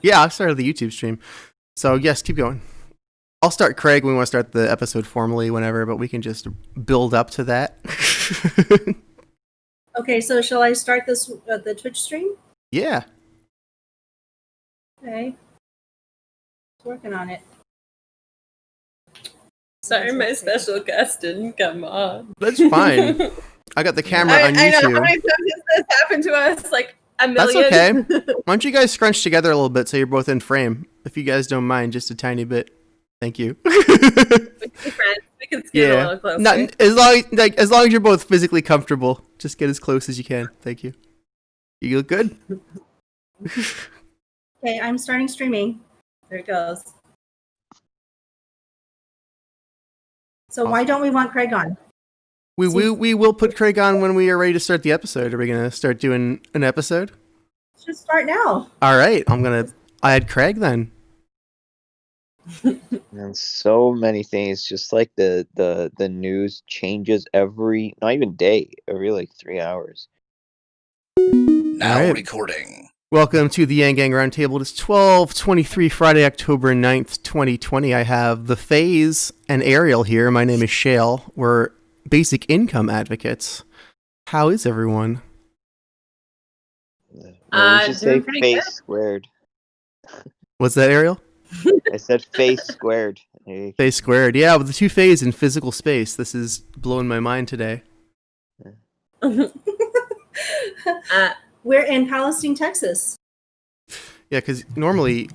Yeah, I started the YouTube stream. So yes, keep going. I'll start Craig when we want to start the episode formally whenever, but we can just build up to that. Okay, so shall I start this the Twitch stream? Yeah. Okay. Working on it. Sorry, my special guest didn't come on. That's fine. I got the camera on YouTube. I know. How many times has this happened to us? Like a million? That's okay. Why don't you guys scrunch together a little bit so you're both in frame? If you guys don't mind, just a tiny bit. Thank you. We can be friends. We can scoot a little closer. Not, as long as you're both physically comfortable, just get as close as you can. Thank you. You look good. Okay, I'm starting streaming. There it goes. So why don't we want Craig on? We will put Craig on when we are ready to start the episode. Are we gonna start doing an episode? Let's just start now. All right, I'm gonna add Craig then. And so many things, just like the news changes every, not even day, every like 3 hours. Now All right. recording. Welcome to the Yanggang Roundtable. It is 12/23, Friday, October 9th, 2020. I have the FaZe and Ariel here. My name is Shale. We're basic income advocates. How is everyone? We should say doing pretty face good. squared. What's that, Ariel? I said face squared. FaZe squared. Yeah, with the two FaZe in physical space. This is blowing my mind today. We're in Palestine, Texas. Yeah, because normally,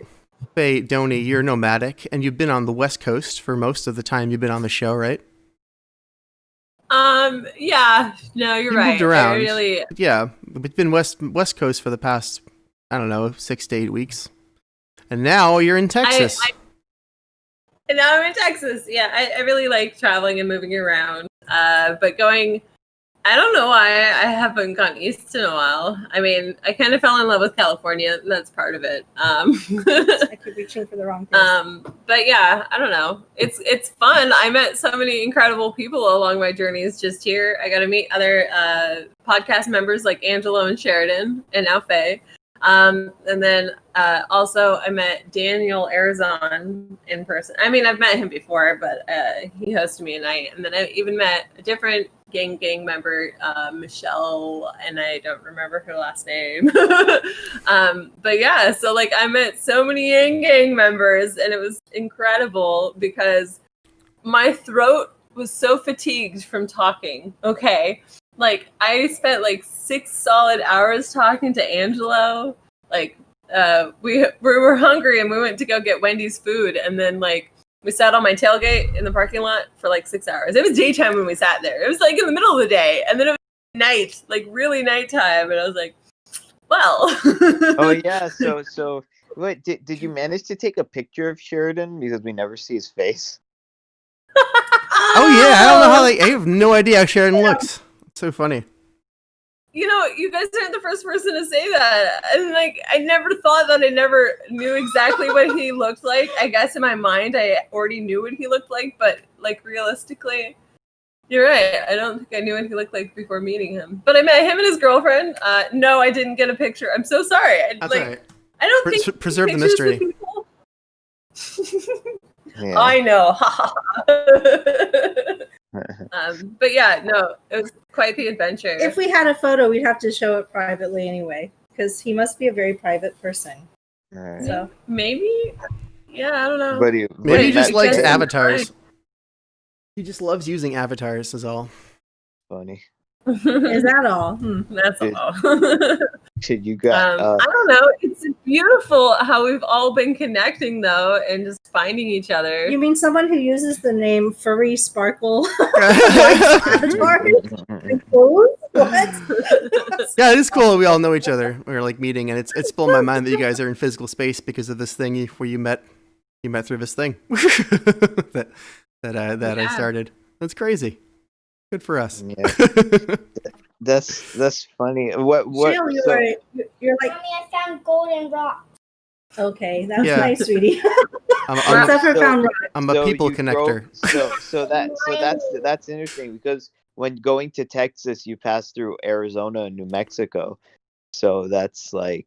Faye, Donnie, you're nomadic, and you've been on the West Coast for most of the time you've been on the show, right? Yeah. No, you're You right. moved around. I really. Yeah, it's been West Coast for the past, I don't know, 6 to 8 weeks. And now you're in Texas. And now I'm in Texas. Yeah, I really like traveling and moving around. But going, I don't know why I haven't gone east in a while. I mean, I kind of fell in love with California. That's part of it. I keep reaching for the wrong place. But yeah, I don't know. It's fun. I met so many incredible people along my journeys just here. I got to meet other podcast members like Angelo and Sheridan and now Faye. And then also I met Daniel Arizon in person. I mean, I've met him before, but he hosted me a night. And then I even met a different gang member, Michelle, and I don't remember her last name. But yeah, so like I met so many gang members, and it was incredible because my throat was so fatigued from talking. Okay. Like, I spent like 6 solid hours talking to Angelo. Like, we were hungry and we went to go get Wendy's food. And then, like, we sat on my tailgate in the parking lot for like 6 hours. It was daytime when we sat there. It was like in the middle of the day. And then it was night, like really nighttime. And I was like, well. Oh, yeah. So wait, did you manage to take a picture of Sheridan? Because we never see his face. Oh, yeah. I don't know how I have no idea how Sheridan looks. It's so funny. You know, you guys aren't the first person to say that. And like, I never thought that I never knew exactly what he looked like. I guess in my mind, I already knew what he looked like, but like realistically, you're right. I don't think I knew what he looked like before meeting him. But I met him and his girlfriend. No, I didn't get a picture. I'm so sorry. That's all right. I don't think preserve the mystery. Yeah. I know. But yeah, no, it was quite the adventure. If we had a photo, we'd have to show it privately anyway, because he must be a very private person. All right. So maybe, yeah, I don't know. Maybe he just likes Sheridan. avatars. He just loves using avatars, is all. Funny. is that all? That's Dude. all. You got. I don't know. It's beautiful how we've all been connecting though, and just finding each other. You mean someone who uses the name Furry Sparkle Avatar? What? Yeah, it is cool. We all know each other. We're like meeting, and it's blown my mind that you guys are in physical space because of this thing where you met through this thing that I started. That's crazy. Good for us. Yeah. That's funny. What? Jill, you're like, Mommy, I found golden rock. okay, that's Yeah. nice, sweetie. I'm Except for found rock. a people you connector. That's interesting because when going to Texas, you pass through Arizona and New Mexico, so that's like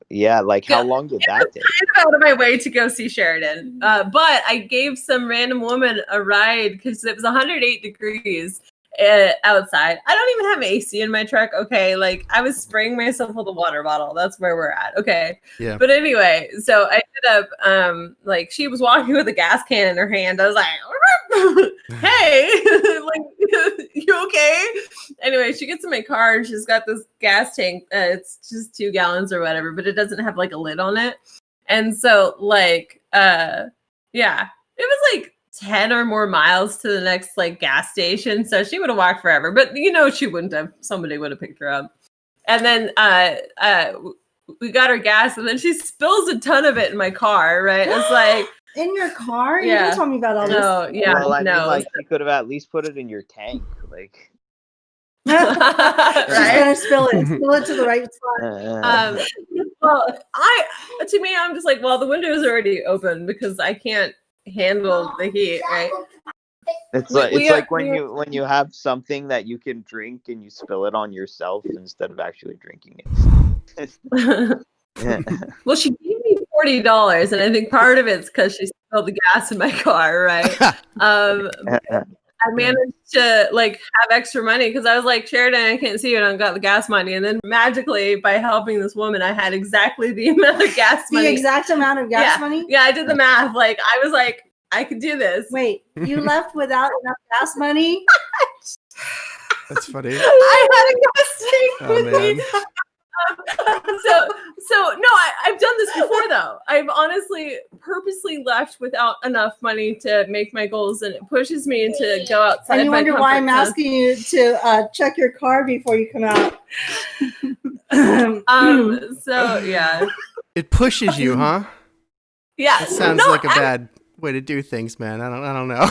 Yeah, like how long did that take? Out of my way to go see Sheridan, but I gave some random woman a ride because it was 108 degrees outside. I don't even have AC in my truck. Okay, like I was spraying myself with a water bottle. That's where we're at. Okay, Yeah. But anyway, so I ended up like she was walking with a gas can in her hand. I was like, hey, like you okay? Anyway, she gets in my car and she's got this gas tank. It's just 2 gallons or whatever, but it doesn't have like a lid on it. And so like, yeah, it was like 10 or more miles to the next like gas station. So she would have walked forever, but she wouldn't have. Somebody would have picked her up. And then we got her gas and then she spills a ton of it in my car, right? It's like, in your car? You Yeah. didn't tell me about all this. no, yeah, Well, I mean, no. like you could have at least put it in your tank, like. She's Right? gonna spill it. Spill it to the right spot. Well, to me, I'm just like, well, the window is already open because I can't handle the heat, right? It's We- like we it's are- like when we you have something that you can drink and you spill it on yourself instead of actually drinking it. Well, she gave me $40, and I think part of it's because she spilled the gas in my car, right? I managed to like have extra money because I was like, Sheridan, I can't see you, and I got the gas money. And then magically, by helping this woman, I had exactly the amount of gas The money. exact amount of gas money? Yeah, I did the math. Like, I was like, I could do this. Wait, you left without enough gas money? That's funny. I had a gas tank Oh with man. me. So no, I've done this before though. I've honestly purposely left without enough money to make my goals, and it pushes me to go outside. And you my wonder why I'm comfort zone. asking you to check your car before you come out. So yeah. It pushes you, huh? Yeah. That sounds No, like a bad way to do things, man. I don't know.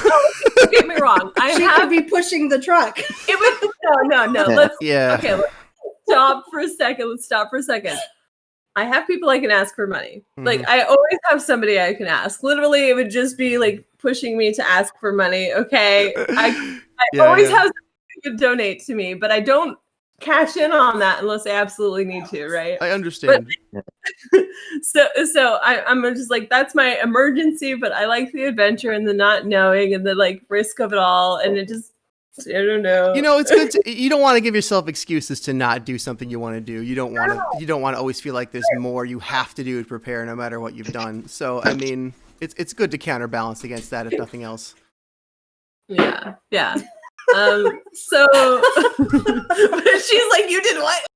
Don't get me wrong. I She have could be pushing the truck. it was no. Let's Yeah. okay, let's stop for a second. I have people I can ask for money. Like Mhm. I always have somebody I can ask. Literally, it would just be like pushing me to ask for money. Okay. I always have somebody who would donate to me, but I don't cash in on that unless I absolutely need to, right? I understand. So I'm just like, that's my emergency, but I like the adventure and the not knowing and the like risk of it all. And it just, I don't know. It's good to, you don't want to give yourself excuses to not do something you want to do. You don't want to always feel like there's more you have to do to prepare no matter what you've done. So I mean, it's good to counterbalance against that if nothing else. Yeah. So but she's like, you did what?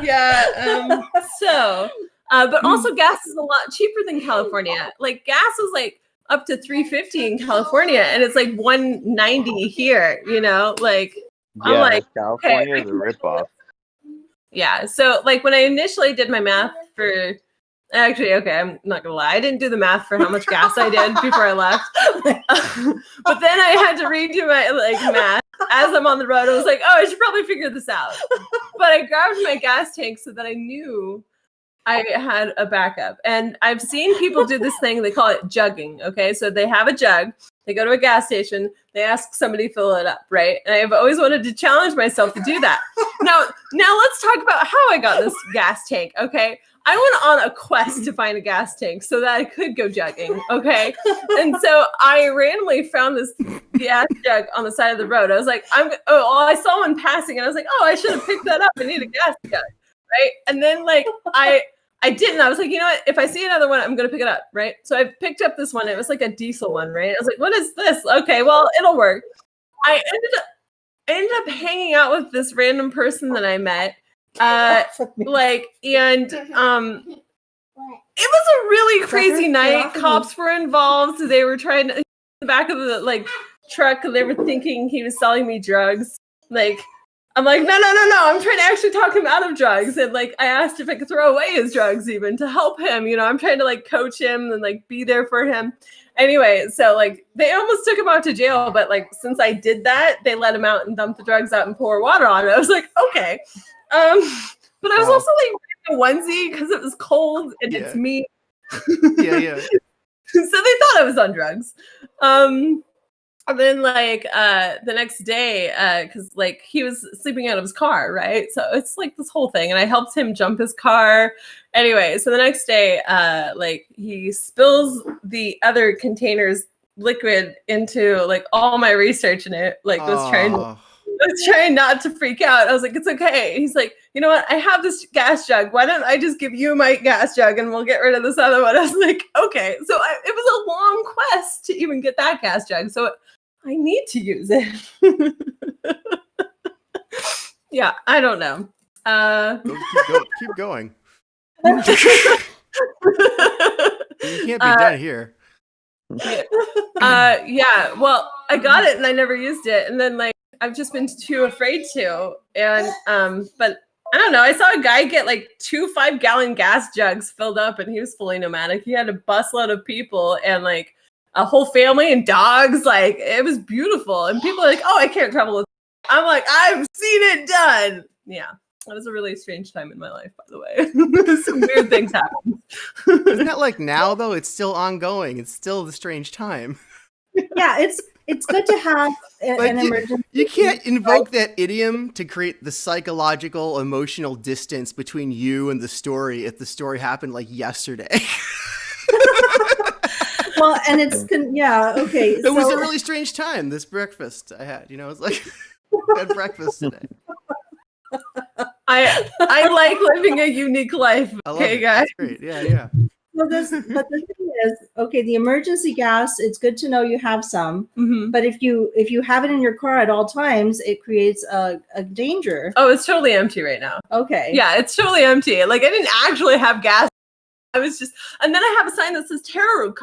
Yeah. But also gas is a lot cheaper than California. Like gas is like up to $3.50 in California, and it's like $1.90 here. Like I'm Yeah, like, California okay, is a ripoff. yeah. So like when I initially did my math for. Actually, okay, I'm not gonna lie. I didn't do the math for how much gas I did before I left. But then I had to redo my math as I'm on the road. I was like, oh, I should probably figure this out. But I grabbed my gas tank so that I knew I had a backup. And I've seen people do this thing, they call it jugging. Okay, so they have a jug, they go to a gas station, they ask somebody to fill it up, right? And I've always wanted to challenge myself to do that. Now let's talk about how I got this gas tank, okay? I went on a quest to find a gas tank so that I could go jugging, okay? And so I randomly found this gas jug on the side of the road. I was like, I saw one passing, and I was like, oh, I should have picked that up. I need a gas jug, right? And then I didn't. I was like, you know what? If I see another one, I'm gonna pick it up, right? So I picked up this one. It was like a diesel one, right? I was like, what is this? Okay, well, it'll work. I ended up hanging out with this random person that I met. And it was a really crazy night. Cops were involved. They were trying to in the back of the truck. They were thinking he was selling me drugs. I'm like, no. I'm trying to actually talk him out of drugs. And I asked if I could throw away his drugs even to help him. I'm trying to coach him and be there for him. Anyway, so they almost took him out to jail, but since I did that, they let him out and dumped the drugs out and pour water on it. I was like, okay. But I was also wearing a onesie because it was cold and it's me. Yeah. So they thought I was on drugs. And then like the next day, because like he was sleeping out of his car, right? So it's like this whole thing, and I helped him jump his car. Anyway, so the next day, like he spills the other container's liquid into like all my research, and it like was trying not to freak out. I was like, it's okay. He's like, you know what? I have this gas jug. Why don't I just give you my gas jug and we'll get rid of this other one? I was like, okay. So it was a long quest to even get that gas jug. So I need to use it. Yeah, I don't know. Keep going. You can't be done here. Yeah, well, I got it and I never used it. And then like I've just been too afraid to. And but I don't know. I saw a guy get like 2 5-gallon gas jugs filled up and he was fully nomadic. He had a busload of people and like a whole family and dogs. Like it was beautiful. And people are like, oh, I can't travel with. I'm like, I've seen it done. Yeah. That was a really strange time in my life, by the way. Some weird things happen. Isn't that like now though? It's still ongoing. It's still the strange time. Yeah, it's good to have an emergency. You can't invoke that idiom to create the psychological, emotional distance between you and the story if the story happened like yesterday. Well, and it's okay. It was a really strange time. This breakfast I had, it's like I had breakfast today. I like living a unique life. Okay, guys. Great. Yeah. Well, but the thing is, okay, the emergency gas, it's good to know you have some. Mm-hmm. But if you have it in your car at all times, it creates a danger. Oh, it's totally empty right now. Okay. Yeah, it's totally empty. Like I didn't actually have gas. I was just, and then I have a sign that says tarot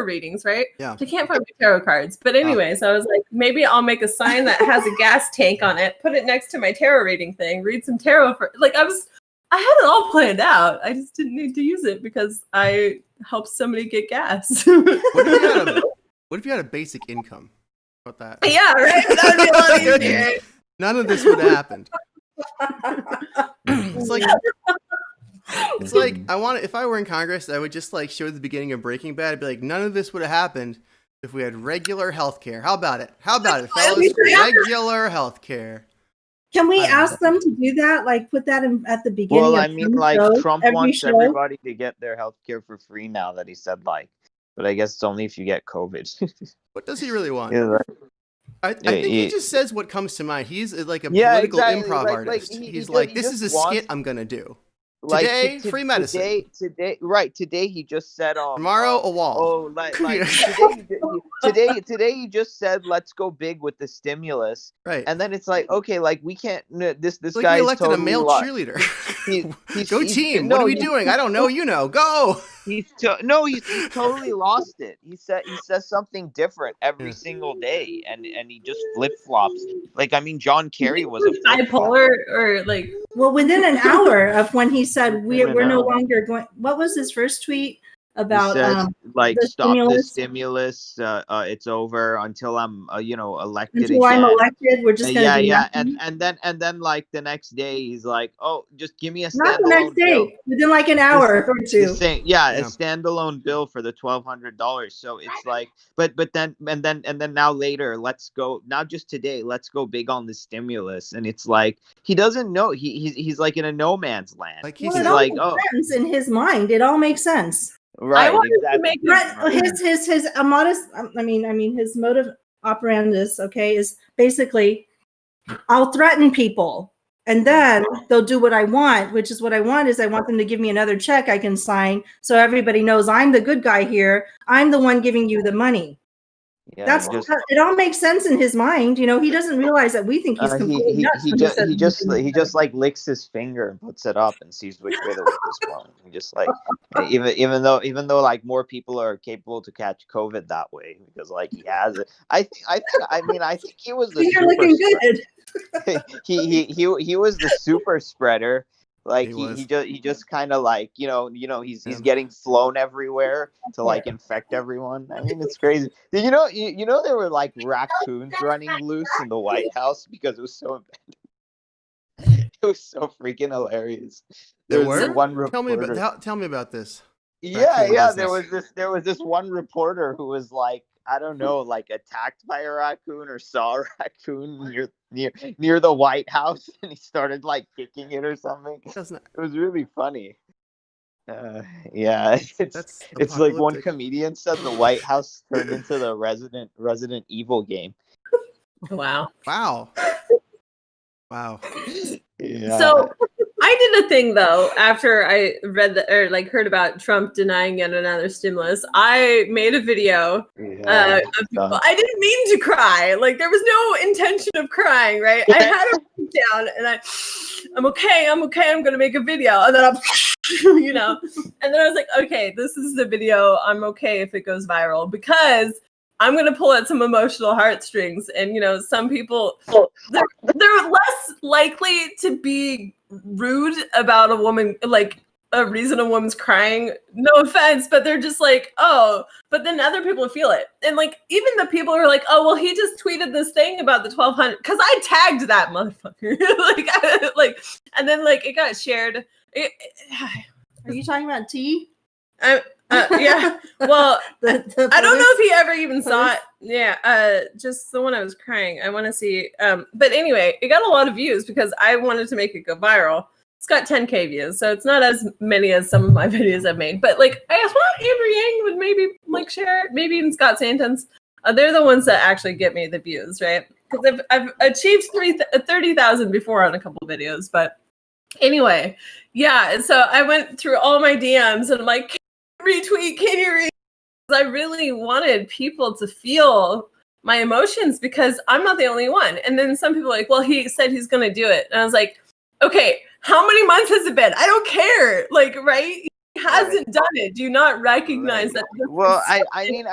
readings, right? Yeah. I can't find my tarot cards. But anyway, so I was like, maybe I'll make a sign that has a gas tank on it, put it next to my tarot reading thing, read some tarot for I had it all planned out. I just didn't need to use it because I helped somebody get gas. What if you had a basic income? How about that? Yeah, right? That would be a lot easier. None of this would have happened. It's like if I were in Congress, I would just like show the beginning of Breaking Bad. I'd be like, none of this would have happened if we had regular health care. How about it, fellas? Regular health care. Can we ask them to do that? Like put that at the beginning? Well, I mean, like Trump wants everybody to get their health care for free now that he said but I guess it's only if you get COVID. What does he really want? Yeah, right. I think he just says what comes to mind. He's like a political improv artist. He's like, this is a skit I'm going to do. Today, free medicine. Today he just said, tomorrow a wall. Today he just said, let's go big with the stimulus. Right. And then it's like, okay, like we can't. This like guy elected totally a male cheerleader. Go team! What are we doing? I don't know. Go. He's totally lost it. He says something different every single day, and he just flip flops. Like I mean, John Kerry was a bipolar or like. Well, within an hour of when he said we're no longer going. What was his first tweet about? He said, stop the stimulus. It's over until I'm elected. Until I'm elected, we're just gonna be nothing. and then like the next day he's like, oh, just give me a standalone not the next day bill. Within like an hour or two. A standalone bill for the $1,200. So it's like, but then now later, let's go now just today. Let's go big on the stimulus, and it's like he doesn't know. He's like in a no man's land. Like he's like, oh, in his mind, it all makes sense. Right, exactly. His modest. I mean, his motive operandus, is basically, I'll threaten people, and then they'll do what I want. Which is what I want is I want them to give me another check I can sign, so everybody knows I'm the good guy here. I'm the one giving you the money. Yeah, it all makes sense in his mind. He doesn't realize that we think he's completely nuts. He just like licks his finger and puts it up and sees which way the wind is blowing. He just like even though like more people are capable to catch COVID that way because like he has it. I think he was the You're looking good. he was the super spreader. Like he just kind of like he's getting flown everywhere to like infect everyone. I mean it's crazy. Did you know there were like raccoons running loose in the White House because it was so it was so freaking hilarious. There was one reporter. Tell me about this. Yeah. There was this one reporter who was like I don't know, like attacked by a raccoon or saw a raccoon near the White House, and he started like kicking it or something. It was really funny. Yeah, it's like one comedian said the White House turned into the Resident Evil game. Wow. Yeah. So I did a thing though after I read heard about Trump denying yet another stimulus. I made a video. I didn't mean to cry. Like there was no intention of crying, right? I had a breakdown, and I'm okay. I'm gonna make a video, and then I'm, and then I was like, okay, this is the video. I'm okay if it goes viral because I'm going to pull at some emotional heartstrings. And, some people, they're less likely to be rude about a woman, like a reason a woman's crying. No offense, but they're just like, oh, but then other people feel it. And like, even the people who are like, oh, well, he just tweeted this thing about the 1200, because I tagged that motherfucker. And then like it got shared. Are you talking about tea? Yeah. Well, I don't know if he ever even saw it. Yeah. Just the one I was crying. I want to see. But anyway, it got a lot of views because I wanted to make it go viral. It's got 10K views, so it's not as many as some of my videos I've made. But like, I thought Andrew Yang would maybe like share it. Maybe even Scott Santons. They're the ones that actually get me the views, right? Because I've achieved 30,000 before on a couple of videos. But anyway, yeah. So I went through all my DMs and I'm like, retweet, can you read? I really wanted people to feel my emotions because I'm not the only one. And then some people are like, well, he said he's going to do it. And I was like, okay, how many months has it been? I don't care. Like, right? He hasn't done it. Do you not recognize that? Well, I mean,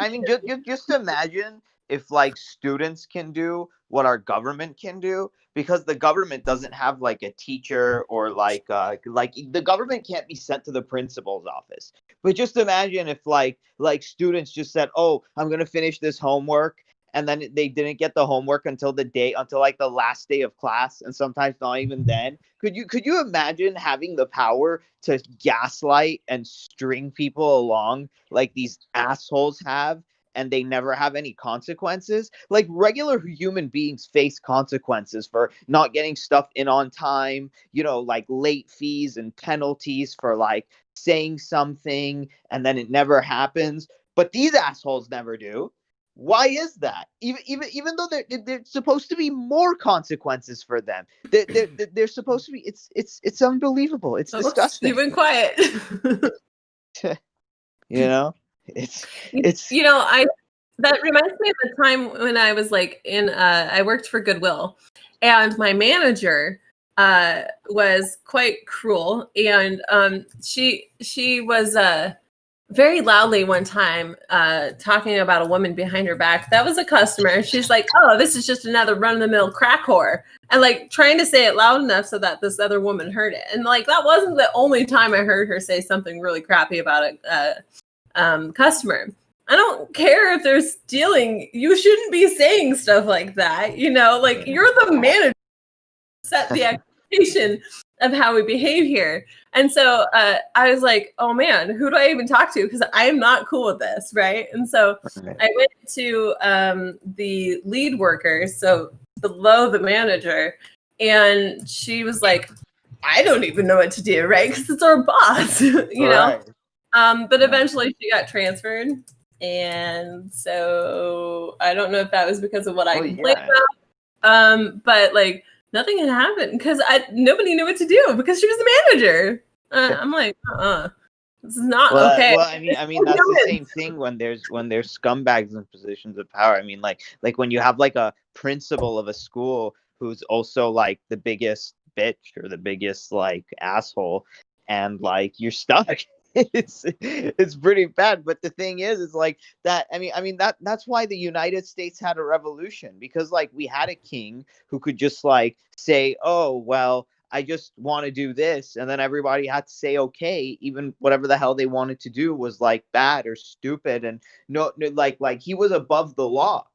just imagine if like students can do what our government can do, because the government doesn't have like a teacher or like the government can't be sent to the principal's office. But just imagine if like students just said, oh, I'm going to finish this homework. And then they didn't get the homework until like the last day of class. And sometimes not even then. Could you imagine having the power to gaslight and string people along like these assholes have? And they never have any consequences. Like regular human beings face consequences for not getting stuff in on time, like late fees and penalties for like saying something and then it never happens. But these assholes never do. Why is that? Even though they're supposed to be more consequences for them, they're supposed to be. It's unbelievable. It's disgusting. You've been quiet. It's that reminds me of the time when I was like I worked for Goodwill, and my manager was quite cruel, and she was very loudly one time talking about a woman behind her back. That was a customer. She's like, oh, this is just another run-of-the-mill crack whore, and like trying to say it loud enough so that this other woman heard it. And like that wasn't the only time I heard her say something really crappy about a customer. I don't care if they're stealing. You shouldn't be saying stuff like that. Like you're the manager. Set the expectation of how we behave here. And so I was like, oh man, who do I even talk to? Because I am not cool with this, right? And so I went to the lead worker, so below the manager, and she was like, I don't even know what to do, right? Because it's our boss, know? But eventually she got transferred. And so I don't know if that was because of what I complained about. But like nothing had happened because nobody knew what to do because she was the manager. I'm like, this is not okay. Well, I mean that's the same thing when there's scumbags in positions of power. I mean, like when you have like a principal of a school who's also like the biggest bitch or the biggest like asshole, and like you're stuck. It's pretty bad. But the thing is like that. I mean that's why the United States had a revolution, because like we had a king who could just like say, oh well, I just want to do this, and then everybody had to say okay, even whatever the hell they wanted to do was like bad or stupid, and no like he was above the law.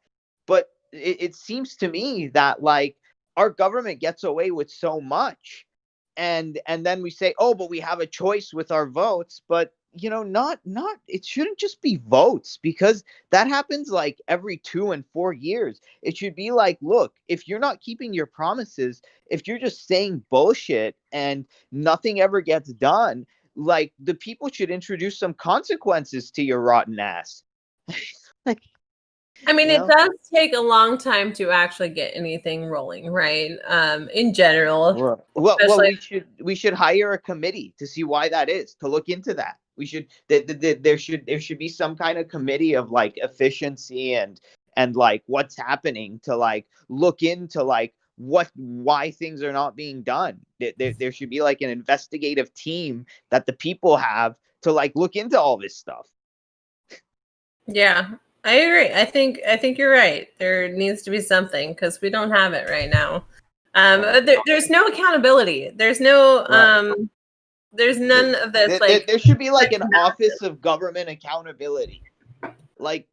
But it seems to me that like our government gets away with so much. And then we say, oh, but we have a choice with our votes. But not it shouldn't just be votes, because that happens like every 2 and 4 years. It should be like, look, if you're not keeping your promises, if you're just saying bullshit and nothing ever gets done, like, the people should introduce some consequences to your rotten ass. Like, I mean, it does take a long time to actually get anything rolling, right? In general. Well, we should hire a committee to see why that is, to look into that. We should there should be some kind of committee of like efficiency and like what's happening, to like look into like why things are not being done. There should be like an investigative team that the people have to like look into all this stuff. Yeah, I agree. I think you're right. There needs to be something, because we don't have it right now. There's no accountability. There's no there's none of this. Like, there should be like an office of government accountability. Like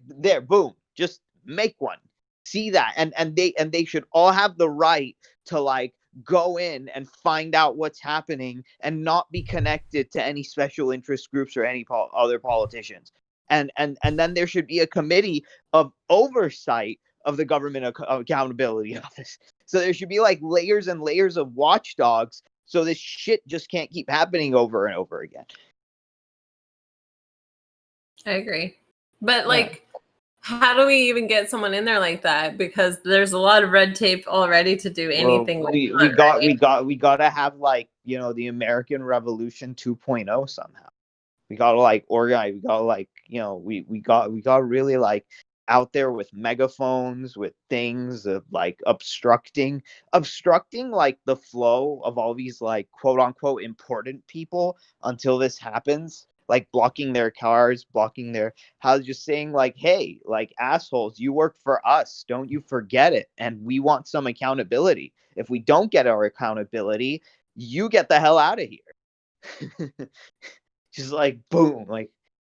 there, boom, just make one. See that, and they should all have the right to like go in and find out what's happening and not be connected to any special interest groups or any other politicians. And then there should be a committee of oversight of the government accountability office. So there should be like layers and layers of watchdogs, so this shit just can't keep happening over and over again. I agree. But like, how do we even get someone in there like that? Because there's a lot of red tape already to do anything. Well, we got to have like, the American Revolution 2.0 somehow. We got to like organize. We got to like, we got really like out there with megaphones, with things of like obstructing like the flow of all these like quote unquote important people until this happens, like blocking their cars, blocking their houses, just saying like, hey, like, assholes, you work for us, don't you forget it, and we want some accountability. If we don't get our accountability, you get the hell out of here. Just like boom, like,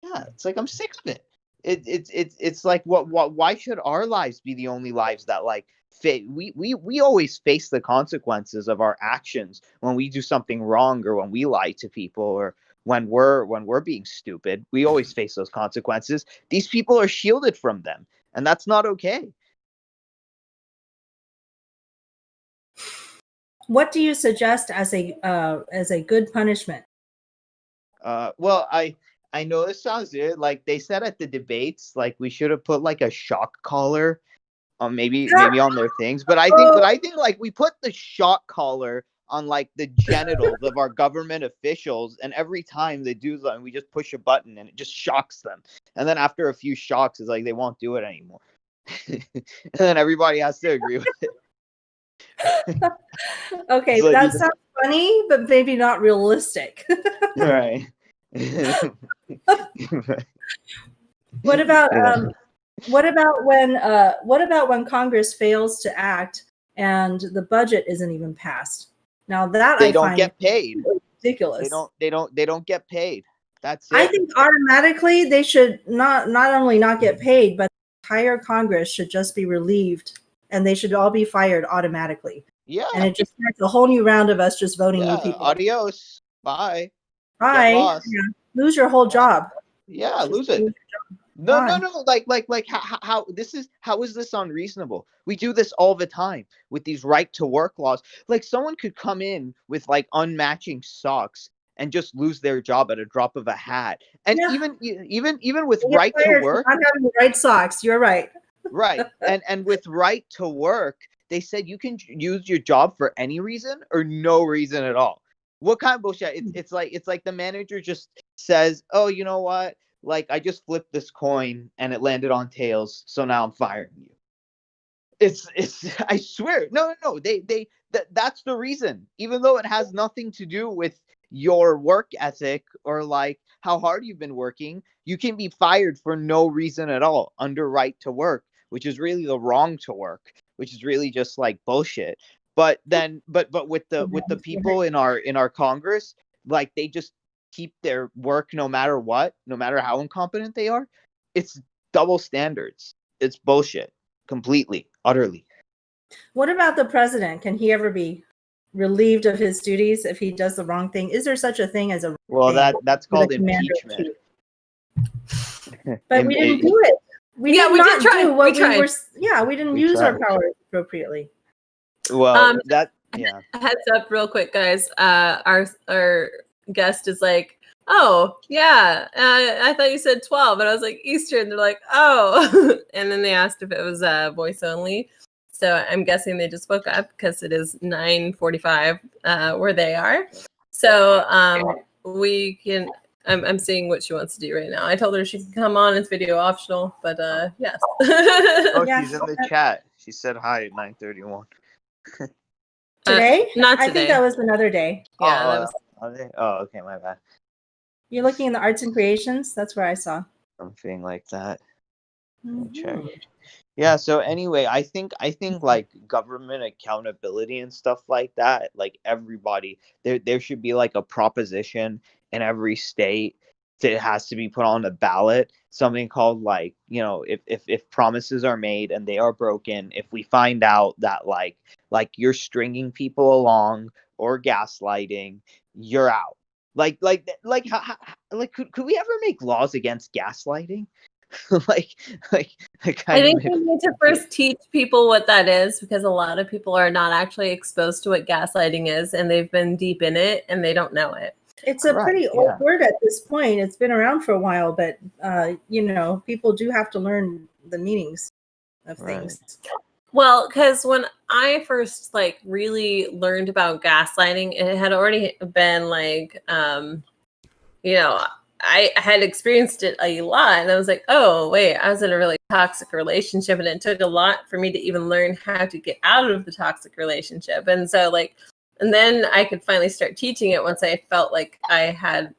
yeah, it's like I'm sick of it. It's like why should our lives be the only lives that like we always face the consequences of our actions when we do something wrong, or when we lie to people, or when we're being stupid. We always face those consequences. These people are shielded from them, and that's not okay. What do you suggest as a good punishment? Well, I know this sounds weird. Like they said at the debates, like we should have put like a shock collar on maybe on their things. But I think like we put the shock collar on like the genitals of our government officials, and every time they do something, we just push a button and it just shocks them. And then after a few shocks, it's like they won't do it anymore. And then everybody has to agree with it. Okay, like, that sounds funny, but maybe not realistic. Right. What about when Congress fails to act and the budget isn't even passed? Now that they I don't find get paid. ridiculous. They don't get paid. That's it. I think automatically they should not only not get paid, but the entire Congress should just be relieved, and they should all be fired automatically. Yeah. And it just starts a whole new round of us just voting new people. Adios. Bye. Bye. Yeah. Lose your whole job. Yeah, lose it. No. Like how is this unreasonable? We do this all the time with these right to work laws. Like someone could come in with like unmatching socks and just lose their job at a drop of a hat. And even with right to work, I'm having the right socks. You're right. Right. And with right to work, they said you can use your job for any reason or no reason at all. What kind of bullshit? It's like the manager just says, "Oh, you know what? Like I just flipped this coin and it landed on tails, so now I'm firing you." It's I swear. No. That's the reason. Even though it has nothing to do with your work ethic or like how hard you've been working, you can be fired for no reason at all under right to work, which is really the wrong to work, which is really just like bullshit. But then but with the people in our Congress, like they just keep their work no matter what, no matter how incompetent they are. It's double standards. It's bullshit. Completely, utterly. What about the president? Can he ever be relieved of his duties if he does the wrong thing? Is there such a thing as a Well, thing that's for the called commander-in-chief? impeachment. But we didn't do it. We Yeah, did we not did try. do what We tried. were. Yeah, we didn't We use our tried. powers appropriately. Well, yeah. Heads up, real quick, guys. Our guest is like, "Oh, yeah, I thought you said 12," and I was like, "Eastern." They're like, "Oh," and then they asked if it was voice only. So I'm guessing they just woke up because it is 9:45 where they are. So we can. I'm seeing what she wants to do right now. I told her she can come on. It's video optional, but yes. Oh, Yeah. she's in the chat. She said hi at 9:31. Today? Not I today. think that was another day. Yeah, that was. Are they? Oh, okay, my bad. You're looking in the arts and creations. That's where I saw. Something like that. Let me check. Mhm. Yeah, so anyway, I think like government accountability and stuff like that, like everybody, there should be like a proposition in every state that has to be put on the ballot, something called like, if promises are made and they are broken, if we find out that like you're stringing people along or gaslighting, you're out. Could we ever make laws against gaslighting? like I think we need to first teach people what that is, because a lot of people are not actually exposed to what gaslighting is, and they've been deep in it and they don't know it. It's a pretty old word at this point. It's been around for a while, but people do have to learn the meanings of things. Well, because when I first really learned about gaslighting, it had already been I had experienced it a lot, and I was like, oh, wait, I was in a really toxic relationship, and it took a lot for me to even learn how to get out of the toxic relationship. And so and then I could finally start teaching it once I felt like I had,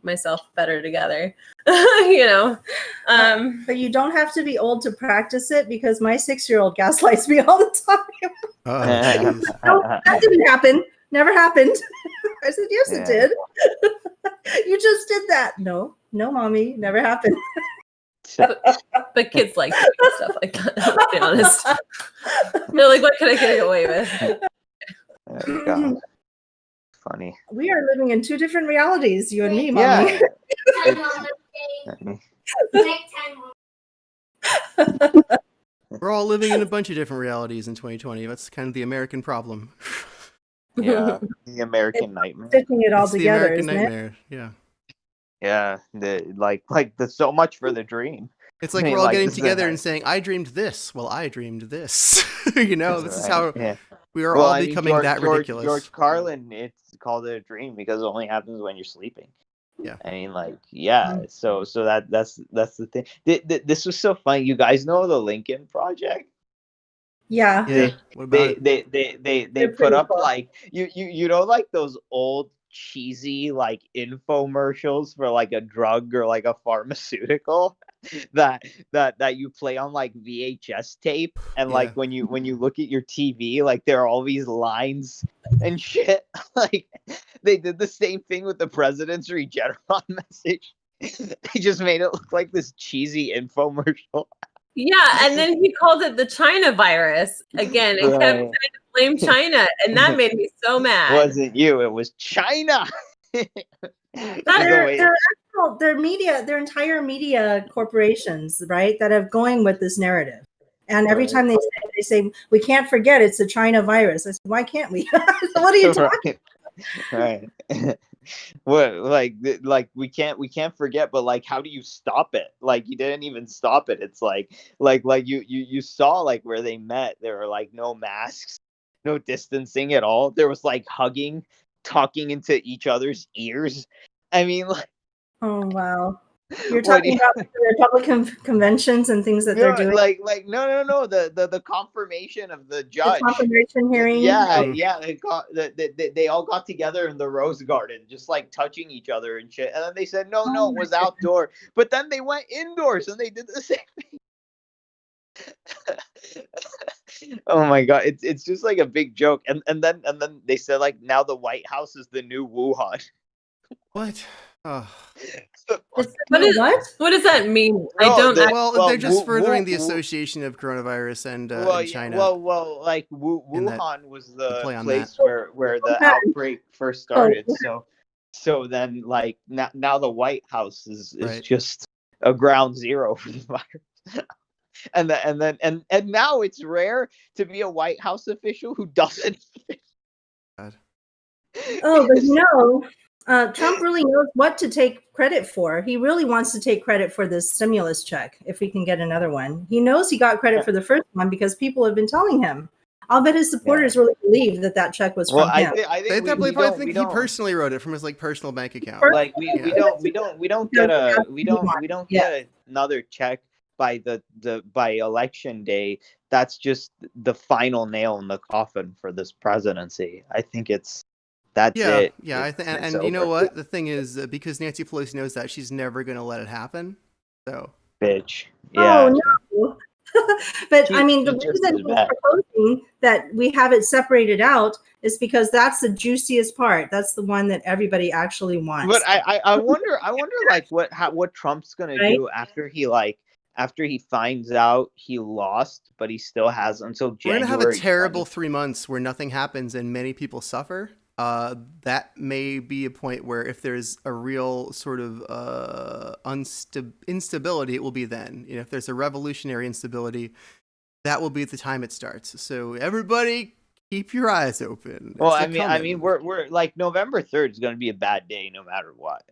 myself better together, But you don't have to be old to practice it, because my 6-year-old gaslights me all the time. No, that didn't happen. Never happened. I said, yes, it did. You just did that. No, mommy, never happened. But kids like doing stuff like that, let's be honest. They're like, what can I get away with? Oh, God. Funny. We are living in two different realities, you and me, mommy. We're all living in a bunch of different realities in 2020. That's kind of the American problem. Yeah, the American nightmare. Stitching it all It's together, the American isn't nightmare. Yeah. Yeah, the so much for the dream. It's like we're all getting together and saying, "I dreamed this." Well, I dreamed this. This is how we are all becoming that ridiculous. George Carlin, it's called it a dream because it only happens when you're sleeping. Yeah. I mean, so that's the thing. This was so funny. You guys know the Lincoln Project? Yeah. What about They put up like those old cheesy infomercials for a drug or a pharmaceutical that you play on VHS tape, and when you look at your TV, there are all these lines and shit. They did the same thing with the president's Regeneron message. They just made it look like this cheesy infomercial. Yeah, and then he called it the China virus again and kept trying to blame China, and that made me so mad. It wasn't you, it was China. Their media, their entire media corporations, right, that have going with this narrative. And every time they say we can't forget it's the China virus. I said, why can't we? What are you talking about? Right. What we can't forget, but how do you stop it? You didn't even stop it. It's you saw where they met, there were no masks, no distancing at all. There was hugging, talking into each other's ears. I mean, oh wow. You're talking about the Republican conventions and things that they're doing. No. The confirmation of the judge. The confirmation hearing. Yeah. They all got together in the Rose Garden, just touching each other and shit. And then they said no, it was outdoor. But then they went indoors and they did the same thing. Oh my God, it's just a big joke. And then they said now the White House is the new Wuhan. What? Oh. It's What is what? What does that mean? I No, don't. the- Well, they're just furthering the Wu- association of coronavirus and Well, in yeah, China, like and that Wuhan was the the play on that. place where the Wuhan. outbreak first started. So then, like now the White House is Right. just a ground zero for the virus. And now it's rare to be a White House official who doesn't. God. Oh, but Trump really knows what to take credit for. He really wants to take credit for this stimulus check if we can get another one. He knows he got credit for the first one because people have been telling him. I'll bet his supporters really believe that check was Well, from I him. think They we probably don't think we he don't personally wrote it from his like personal bank account. like we don't get another check by by election day. That's just the final nail in the coffin for this presidency. I think that's Yeah, it. yeah. And you know what? The thing is, because Nancy Pelosi knows that, she's never going to let it happen. So, Bitch. Oh Yeah. no. But I mean, the She just reason is he's bad. proposing that we have it separated out is because that's the juiciest part. That's the one that everybody actually wants. But I wonder like what Trump's gonna Right? do after he finds out he lost, but he still has until we're going January. to have a terrible 20th. 3 months where nothing happens and many people suffer. That may be a point where if there's a real sort of instability, it will be then. You know, if there's a revolutionary instability, that will be at the time it starts. So everybody, keep your eyes open. Well, It's I mean, we're like November 3rd is going to be a bad day no matter what.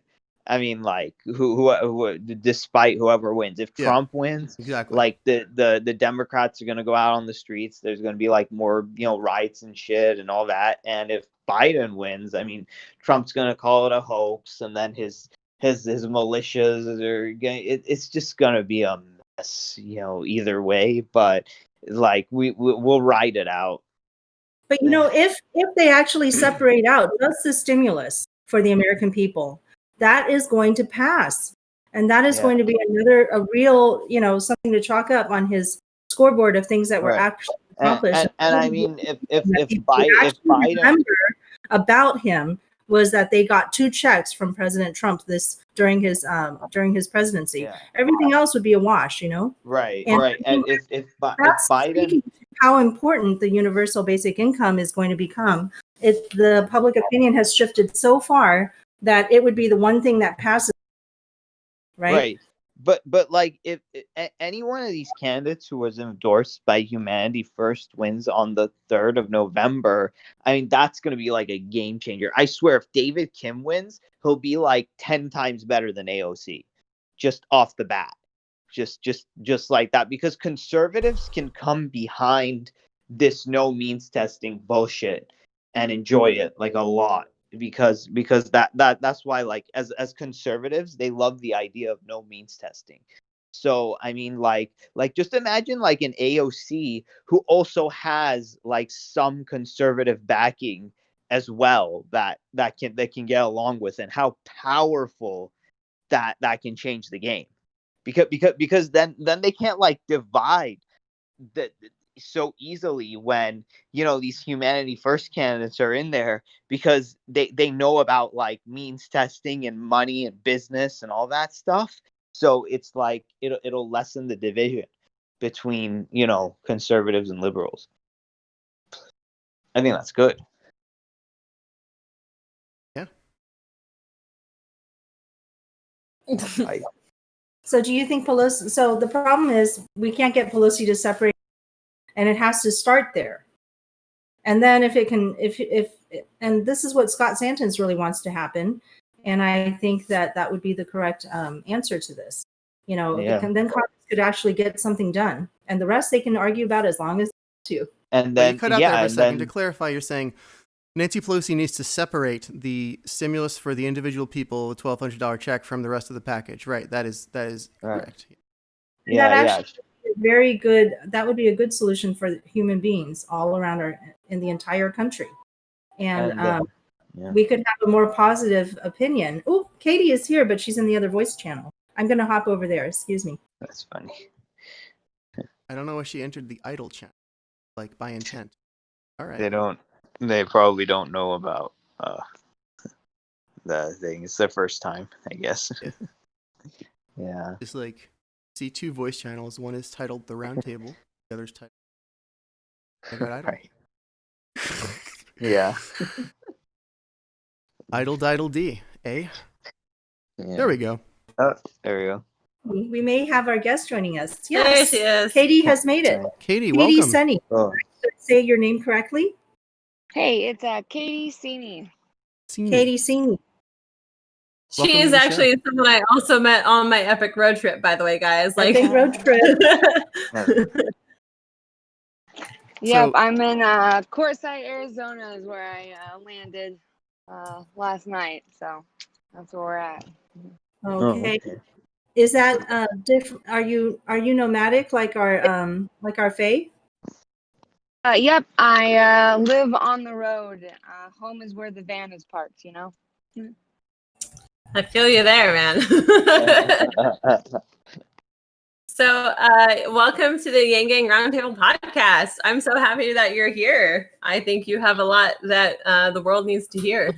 I mean, like who despite whoever wins, if Yeah, Trump wins, exactly. like the Democrats are going to go out on the streets. There's going to be like more riots and shit and all that. And if Biden wins, I mean, Trump's going to call it a hoax, and then his militias are going. It's just going to be a mess, either way. But like we'll ride it out. But if they actually separate out just the stimulus for the American people, that is going to pass. And that is going to be a real, something to chalk up on his scoreboard of things that were actually accomplished. And I mean, if Biden Biden about him was that they got 2 checks from President Trump during his presidency. Yeah. Everything else would be a wash, Right, And right. And if that's Biden, speaking to how important the universal basic income is going to become. The public opinion has shifted so far that it would be the one thing that passes, right? But like if any one of these candidates who was endorsed by Humanity First wins on the 3rd of November, I mean that's going to be like a game changer. I swear, if David Kim wins, he'll be like 10 times better than AOC, just off the bat. Just like that, because conservatives can come behind this no means testing bullshit and enjoy it like a lot, because that's why, like, as conservatives, they love the idea of no means testing. So I mean, like just imagine like an AOC who also has like some conservative backing as well, that can get along with, and how powerful that can change the game. Because then they can't like divide that so easily when these Humanity First candidates are in there, because they know about like means testing and money and business and all that stuff. So it's like it'll lessen the division between conservatives and liberals. I think that's good. Yeah. So do you think Pelosi? So the problem is we can't get Pelosi to separate, and it has to start there. And then if and this is what Scott Santens really wants to happen, and I think that would be the correct answer to this. Then Congress could actually get something done, and the rest they can argue about as long as they want to. And then you cut out there for a second. To clarify, you're saying Nancy Pelosi needs to separate the stimulus for the individual people, the $1,200 check, from the rest of the package, right? That is correct. Very good. That would be a good solution for human beings all around in the entire country, and we could have a more positive opinion. Oh, Katie is here, but she's in the other voice channel. I'm going to hop over there. Excuse me. That's funny. I don't know if she entered the idle channel, like by intent. All right. They probably don't know about the thing. It's their first time, I guess. Yeah. Yeah. Just like see two voice channels. One is titled The Roundtable. The other's titled I Got Idle. Right. Yeah. Idle Diddle D, eh? Yeah. There we go. Oh, there we go. We may have our guest joining us. There Yes, she is. Katie has made it. Katie, Katie welcome. Ceni. Oh. Say your name correctly. Hey, it's Katie Ceni. Katie Ceni. Welcome She to is the actually show. someone I also met on my epic road trip, by the way, guys. Like, Epic road trip. Yep, So- I'm in Courtside, Arizona is where I landed last night. So that's where we're at. Okay. Is that different? Are you nomadic like our Faye? Yep, I live on the road. Home is where the van is parked, you know? I feel you there, man. So, welcome to the Yanggang Roundtable podcast. I'm so happy that you're here. I think you have a lot that the world needs to hear.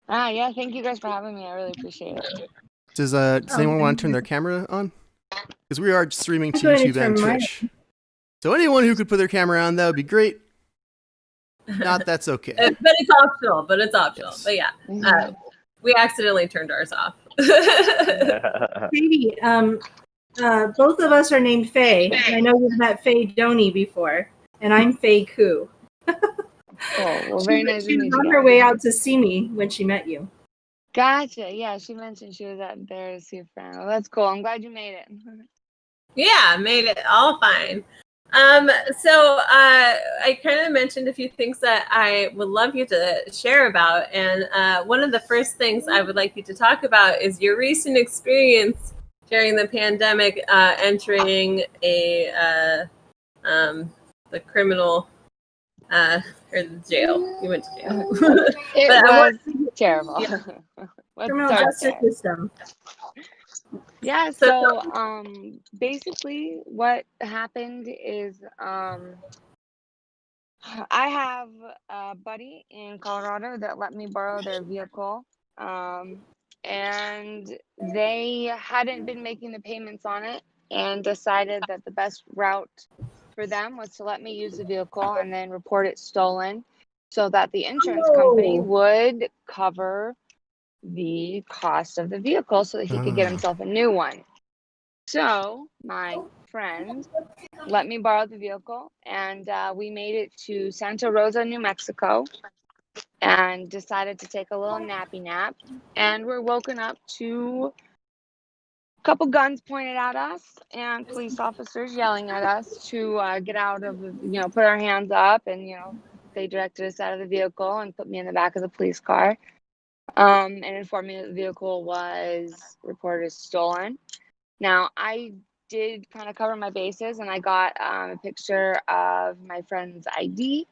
Yeah, thank you guys for having me. I really appreciate it. Does anyone want to turn their camera on? Because we are streaming to I'm going to YouTube and turn mine Twitch. So anyone who could put their camera on, that would be great. Not, that's okay. But it's optional. Yes. But yeah, we accidentally turned ours off. Katie, both of us are named Faye. And I know you've met Faye Doney before, and I'm Faye Koo. Cool. Well, very nice to She meet was on you her guys. way out to see me when she met you. Gotcha. Yeah, she mentioned she was out there to see a friend. Well, that's cool. I'm glad you made it. Yeah, made it all fine. So I kind of mentioned a few things that I would love you to share about. And one of the first things I would like you to talk about is your recent experience during the pandemic, entering the criminal or the jail. You went to jail. It But I was terrible. Yeah. Let's Criminal start justice there. system. Yeah, so basically what happened is I have a buddy in Colorado that let me borrow their vehicle. And they hadn't been making the payments on it and decided that the best route for them was to let me use the vehicle and then report it stolen so that the insurance company would cover the cost of the vehicle so that he could get himself a new one. So my friend let me borrow the vehicle, and we made it to Santa Rosa, New Mexico, and decided to take a little nappy nap. And we're woken up to a couple guns pointed at us and police officers yelling at us to get out of the, put our hands up. And, they directed us out of the vehicle and put me in the back of the police car. And informed me that the vehicle was reported as stolen. Now, I did kind of cover my bases, and I got a picture of my friend's ID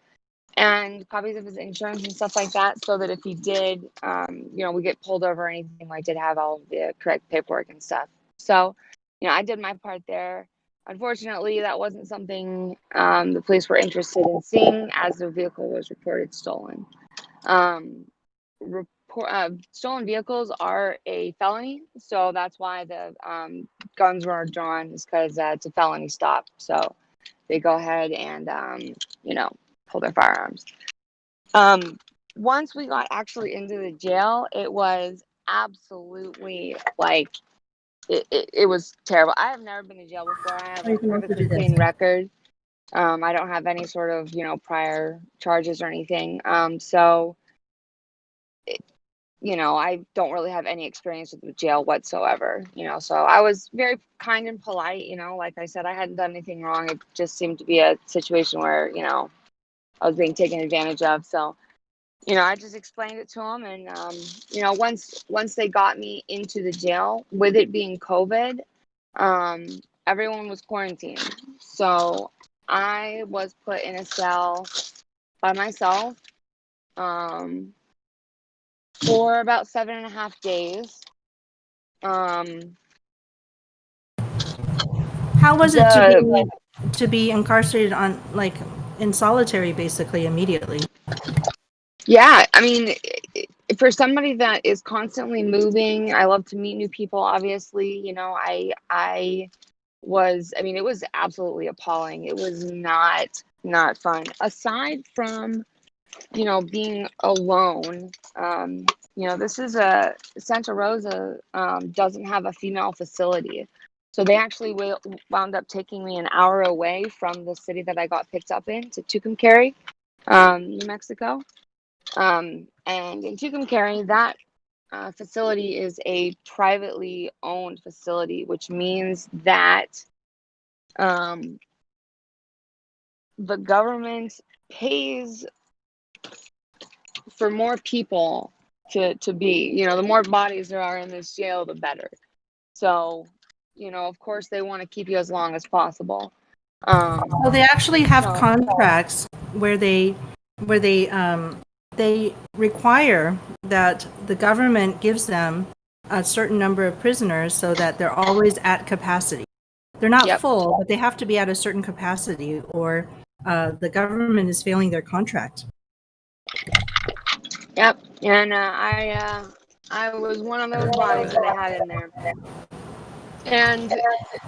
and copies of his insurance and stuff like that, so that if he did, we get pulled over or anything, I did have all the correct paperwork and stuff. So, I did my part there. Unfortunately, that wasn't something the police were interested in seeing, as the vehicle was reported stolen. Stolen vehicles are a felony, so that's why the guns were drawn, is because it's a felony stop. So they go ahead and pull their firearms. Once we got actually into the jail, it was absolutely it was terrible. I have never been to jail before. I have a perfectly clean record. I don't have any sort of prior charges or anything. I don't really have any experience with jail whatsoever, so I was very kind and polite, like I said, I hadn't done anything wrong. It just seemed to be a situation where, I was being taken advantage of. So, I just explained it to them. And, once they got me into the jail, with it being COVID, everyone was quarantined. So I was put in a cell by myself, for about 7.5 days. How was it to be incarcerated on in solitary basically immediately? Yeah, I mean, for somebody that is constantly moving, I love to meet new people. Obviously, you know, I mean, it was absolutely appalling. It was not fun. Aside from, you know, being alone, you know, this is Santa Rosa doesn't have a female facility. So they actually wound up taking me an hour away from the city that I got picked up in, to Tucumcari, New Mexico. And in Tucumcari, that facility is a privately owned facility, which means that the government pays for more people to be, you know, the more bodies there are in this jail, the better. So, you know, of course, they want to keep you as long as possible. So they actually have contracts where they require that the government gives them a certain number of prisoners so that they're always at capacity. They're not full, but they have to be at a certain capacity, or the government is failing their contract. Yep, and I was one of those bodies that they had in there. And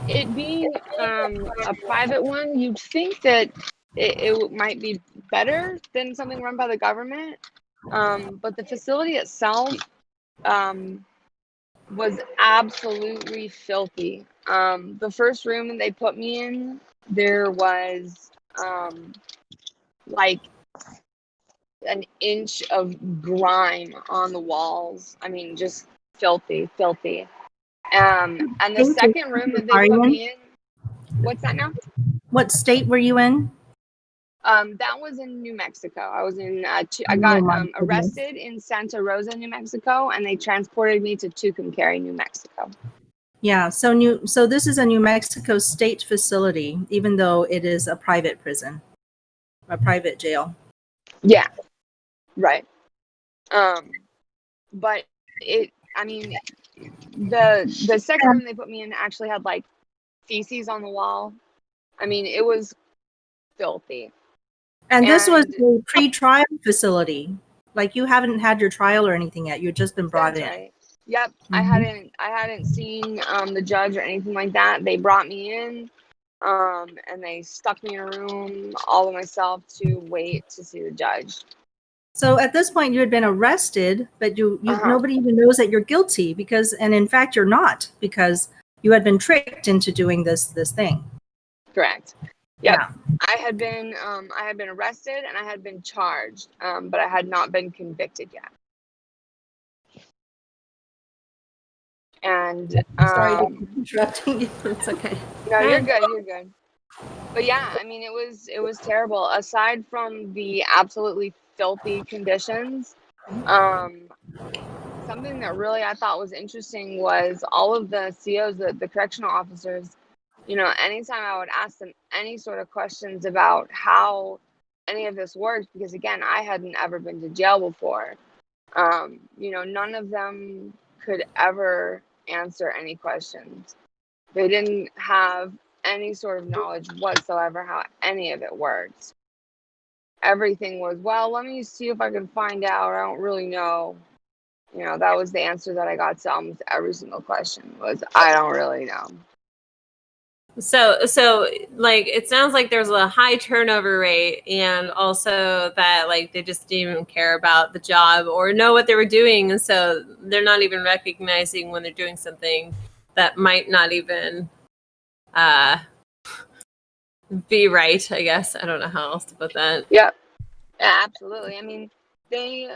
it being a private one, you'd think that it might be better than something run by the government. But the facility itself was absolutely filthy. The first room that they put me in, there was like an inch of grime on the walls. I mean, just filthy. And the second room that they put me in, what's that now? What state were you in? That was in New Mexico. I was in, I got arrested in Santa Rosa, New Mexico, and they transported me to Tucumcari, New Mexico. Yeah, so this is a New Mexico state facility, even though it is a private prison, a private jail. Yeah, right. But I mean, the second room they put me in actually had like feces on the wall. I mean, it was filthy. And this was a pre-trial facility. Like, you haven't had your trial or anything yet. You've just been brought in. Right. Yep. Mm-hmm. I hadn't seen the judge or anything like that. They brought me in, and they stuck me in a room all by myself to wait to see the judge. So at this point, you had been arrested, but you nobody even knows that you're guilty, and in fact, you're not, because you had been tricked into doing this thing. Correct. Yep. Yeah. I had been arrested and I had been charged, but I had not been convicted yet. And sorry to keep interrupting you. It's okay. No, you're good. But yeah, I mean, it was terrible. Aside from the absolutely filthy conditions, something that really I thought was interesting was all of the COs, the correctional officers. You know, anytime I would ask them any sort of questions about how any of this works, because again, I hadn't ever been to jail before. You know, none of them could ever answer any questions. They didn't have any sort of knowledge whatsoever how any of it works. Everything was, well, let me see if I can find out. I don't really know. You know, that was the answer that I got to almost every single question was, I don't really know. So like, it sounds like there's a high turnover rate, and also that like they just didn't even care about the job or know what they were doing, and so they're not even recognizing when they're doing something that might not even be right, I guess. I don't know how else to put that. Yeah, absolutely. I mean, they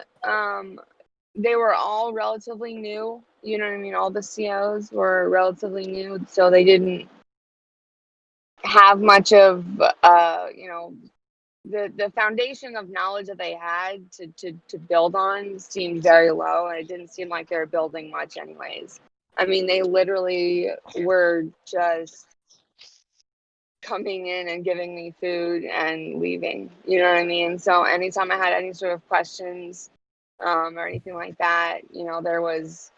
were all relatively new. You know what I mean? All the COs were relatively new, so they didn't have much of you know, the foundation of knowledge that they had to build on seemed very low, and it didn't seem like they were building much anyways. I mean, they literally were just coming in and giving me food and leaving, you know what I mean? So anytime I had any sort of questions or anything like that, you know, there was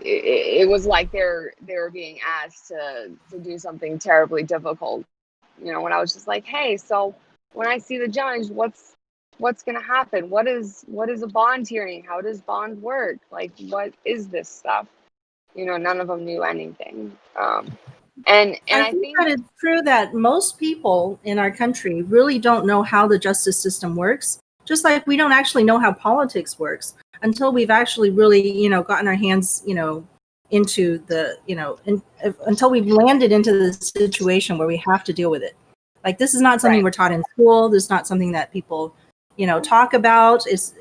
it was like they were being asked to do something terribly difficult. You know, when I was just like, hey, so when I see the judge, what's what's going to happen? What is a bond hearing? How does bond work? Like, what is this stuff? None of them knew anything. And I think that it's true that most people in our country really don't know how the justice system works. Just like we don't actually know how politics works until we've actually really, gotten our hands, into the, until we've landed into the situation where we have to deal with it. Like, this is not something we're taught in school. This is not something that people, talk about. It's,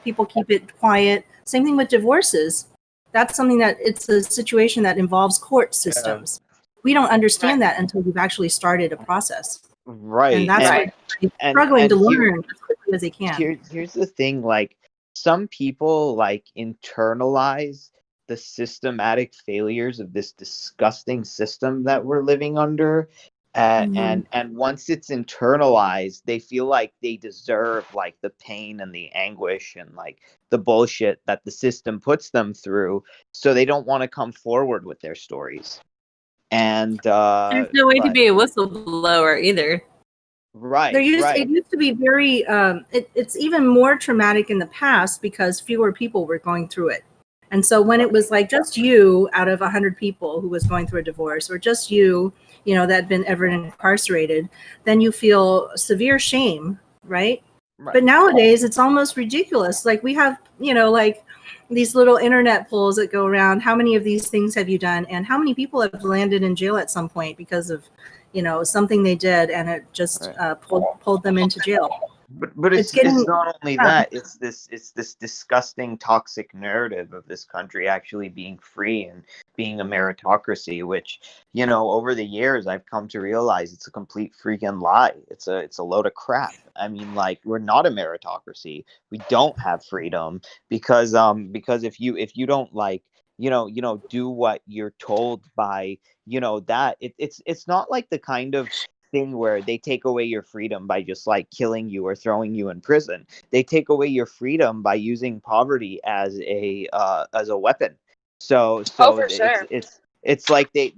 people keep it quiet. Same thing with divorces. That's something that it's a situation that involves court systems. We don't understand that until we've actually started a process. Right. And that's what they're struggling to learn as quickly as they can. Here's the thing, like, some people like internalize the systematic failures of this disgusting system that we're living under. And once it's internalized, they feel like they deserve like the pain and the anguish and like the bullshit that the system puts them through. So they don't want to come forward with their stories. And there's no way to be a whistleblower either. Right. It used to be very, it's even more traumatic in the past because fewer people were going through it. And so when it was like just you out of 100 people who was going through a divorce, or just you, that had been ever incarcerated, then you feel severe shame, right? But nowadays it's almost ridiculous. Like, we have, like these little internet polls that go around. How many of these things have you done? And how many people have landed in jail at some point because of, something they did, and it just pulled them into jail. But it's not only that, it's this disgusting toxic narrative of this country actually being free and being a meritocracy, which, over the years I've come to realize it's a complete freaking lie. It's a load of crap. I mean, like, we're not a meritocracy. We don't have freedom because if you don't like, do what you're told by, that it's not like the kind of thing where they take away your freedom by just like killing you or throwing you in prison. They take away your freedom by using poverty as a weapon. So for sure. it's like they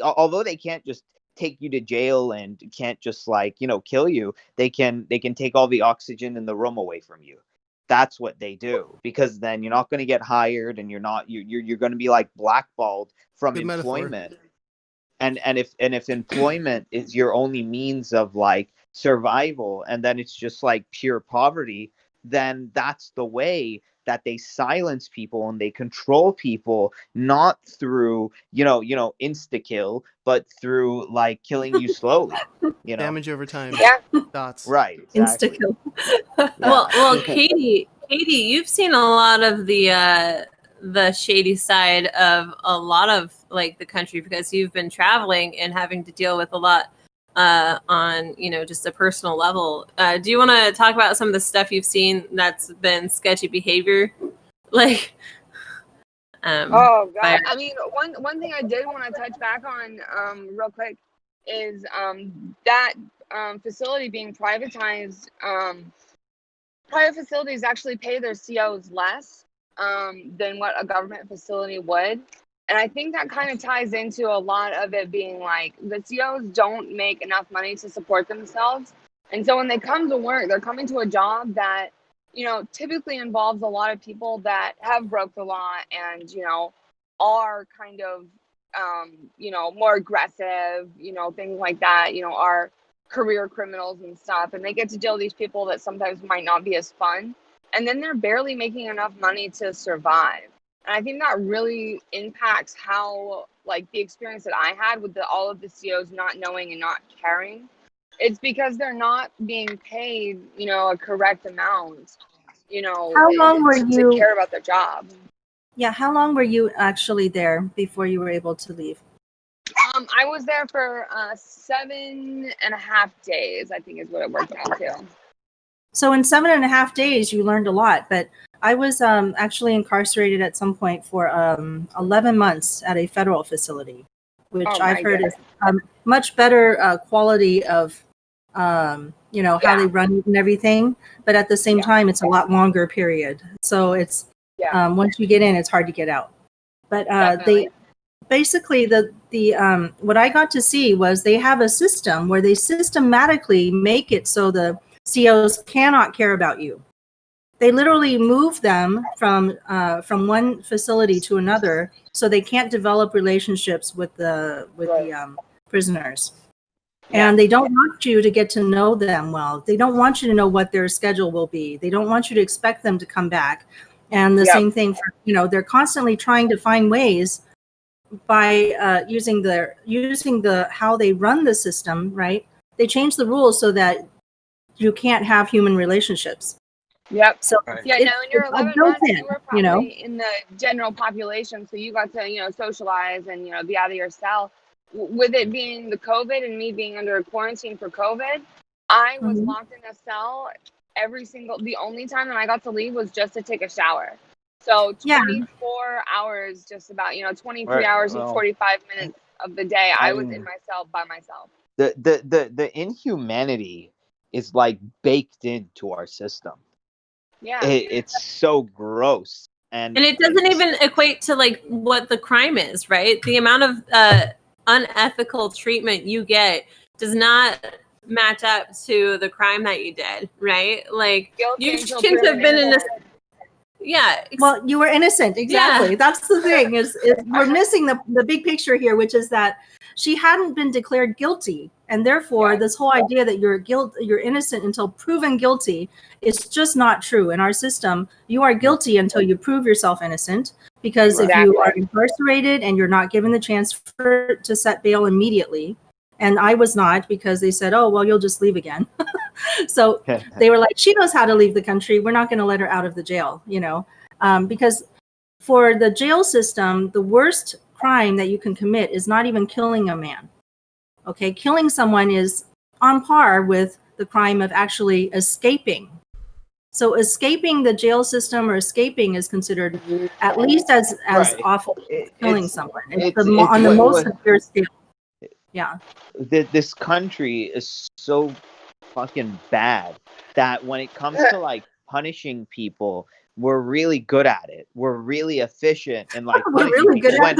although they can't just take you to jail and can't just like, kill you, they can take all the oxygen in the room away from you. That's what they do, because then you're not going to get hired, and you're going to be like blackballed from employment. Metaphor. And if employment is your only means of like survival, and then it's just like pure poverty, then that's the way that they silence people and they control people, not through insta kill, but through like killing you slowly. Damage over time. Yeah. Dots. Right. Exactly. Insta kill. Yeah. Well, Katie, you've seen a lot of the shady side of a lot of like the country, because you've been traveling and having to deal with a lot on just a personal level. Do you want to talk about some of the stuff you've seen that's been sketchy behavior? Like, oh god, I mean, one thing I did want to touch back on real quick is that facility being privatized. Private facilities actually pay their COs less than what a government facility would. And I think that kind of ties into a lot of it being like the COs don't make enough money to support themselves. And so when they come to work, they're coming to a job that, typically involves a lot of people that have broke the law and, are kind of, more aggressive, things like that, are career criminals and stuff. And they get to deal with these people that sometimes might not be as fun. And then they're barely making enough money to survive. And I think that really impacts how, like, the experience that I had with all of the COs not knowing and not caring. It's because they're not being paid, a correct amount, How long were you to care about their job. Yeah, how long were you actually there before you were able to leave? I was there for 7.5 days, I think is what it worked out to. So in 7.5 days, you learned a lot. But I was actually incarcerated at some point for 11 months at a federal facility, which I've heard is much better quality of, how they run and everything. But at the same time, it's a lot longer period. So it's once you get in, it's hard to get out. But they basically the what I got to see was they have a system where they systematically make it so the COs cannot care about you. They literally move them from one facility to another, so they can't develop relationships with the prisoners. And they don't want you to get to know them well. They don't want you to know what their schedule will be. They don't want you to expect them to come back. And the same thing for, they're constantly trying to find ways by using the how they run the system, right? They change the rules so that you can't have human relationships. Yep. So yeah, no, in your 11 months, you were probably you know, in the general population, so you got to, socialize and, be out of your cell. With it being the COVID and me being under a quarantine for COVID, I was locked in a cell the only time that I got to leave was just to take a shower. So 24 hours, just about, 23 hours and 45 minutes of the day, I was in my cell by myself. The inhumanity is like baked into our system. Yeah. It's so gross. And it doesn't even equate to like what the crime is, right? The amount of unethical treatment you get does not match up to the crime that you did, right? Like you shouldn't have been in this. Yeah. Well, you were innocent. Exactly. Yeah. That's the thing is we're missing the big picture here, which is that she hadn't been declared guilty. And therefore, this whole idea that you're innocent until proven guilty is just not true. In our system, you are guilty until you prove yourself innocent. Because if you are incarcerated and you're not given the chance to set bail immediately, and I was not, because they said, oh, well, you'll just leave again. So they were like, she knows how to leave the country. We're not going to let her out of the jail, because for the jail system, the worst crime that you can commit is not even killing a man. Okay, killing someone is on par with the crime of actually escaping. So escaping the jail system or escaping is considered at least as awful as killing someone. It's on the most severe scale. Yeah. This country is so fucking bad that when it comes to like punishing people, we're really good at it. We're really efficient and like we're really good at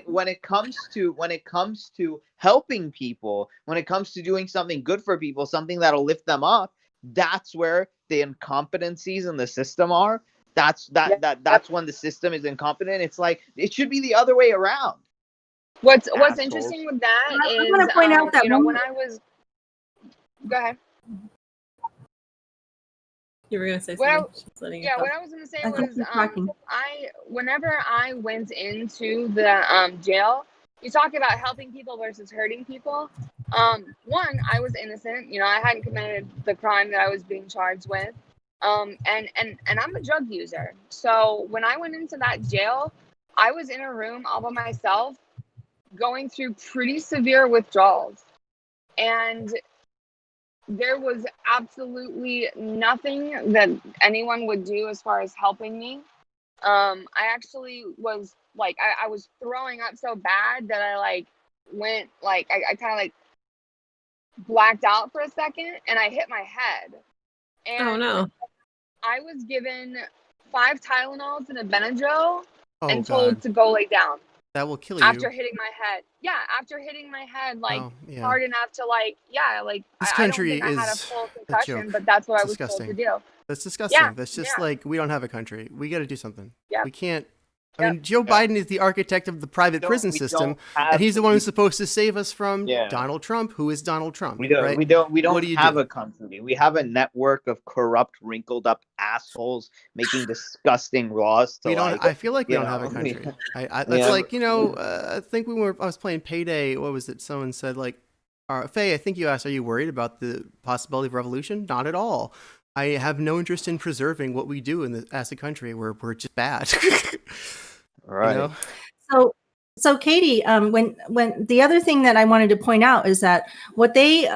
when it comes to helping people, when it comes to doing something good for people, something that'll lift them up, that's where the incompetencies in the system are. That's when the system is incompetent. It's like it should be the other way around. What's interesting with that is I'm going to point out that when I was go ahead. You were going to say something. What I was going to say was whenever I went into the jail, you talk about helping people versus hurting people. One, I was innocent. I hadn't committed the crime that I was being charged with. And I'm a drug user. So when I went into that jail, I was in a room all by myself going through pretty severe withdrawals. And there was absolutely nothing that anyone would do as far as helping me. I actually was like, I was throwing up so bad that I went I kind of blacked out for a second and I hit my head. And oh no. I was given 5 Tylenols and a Benadryl and told to go lay down. That will kill you. After hitting my head. Yeah, after hitting my head hard enough to this country I don't think I had a full concussion, but that's what I was told to do. That's disgusting. Yeah, that's just we don't have a country. We got to do something. Yeah. We can't. I mean, Joe Biden is the architect of the private prison system, and he's the one who's supposed to save us from Donald Trump. Who is Donald Trump? We don't. Right? We don't have a country. We have a network of corrupt, wrinkled up assholes making disgusting laws. I feel like we don't have a country. That's I think I was playing Payday. What was it? Someone said Faye, I think you asked, are you worried about the possibility of revolution? Not at all. I have no interest in preserving what we do as a country. We're just bad. Right. So Katie, when the other thing that I wanted to point out is that what they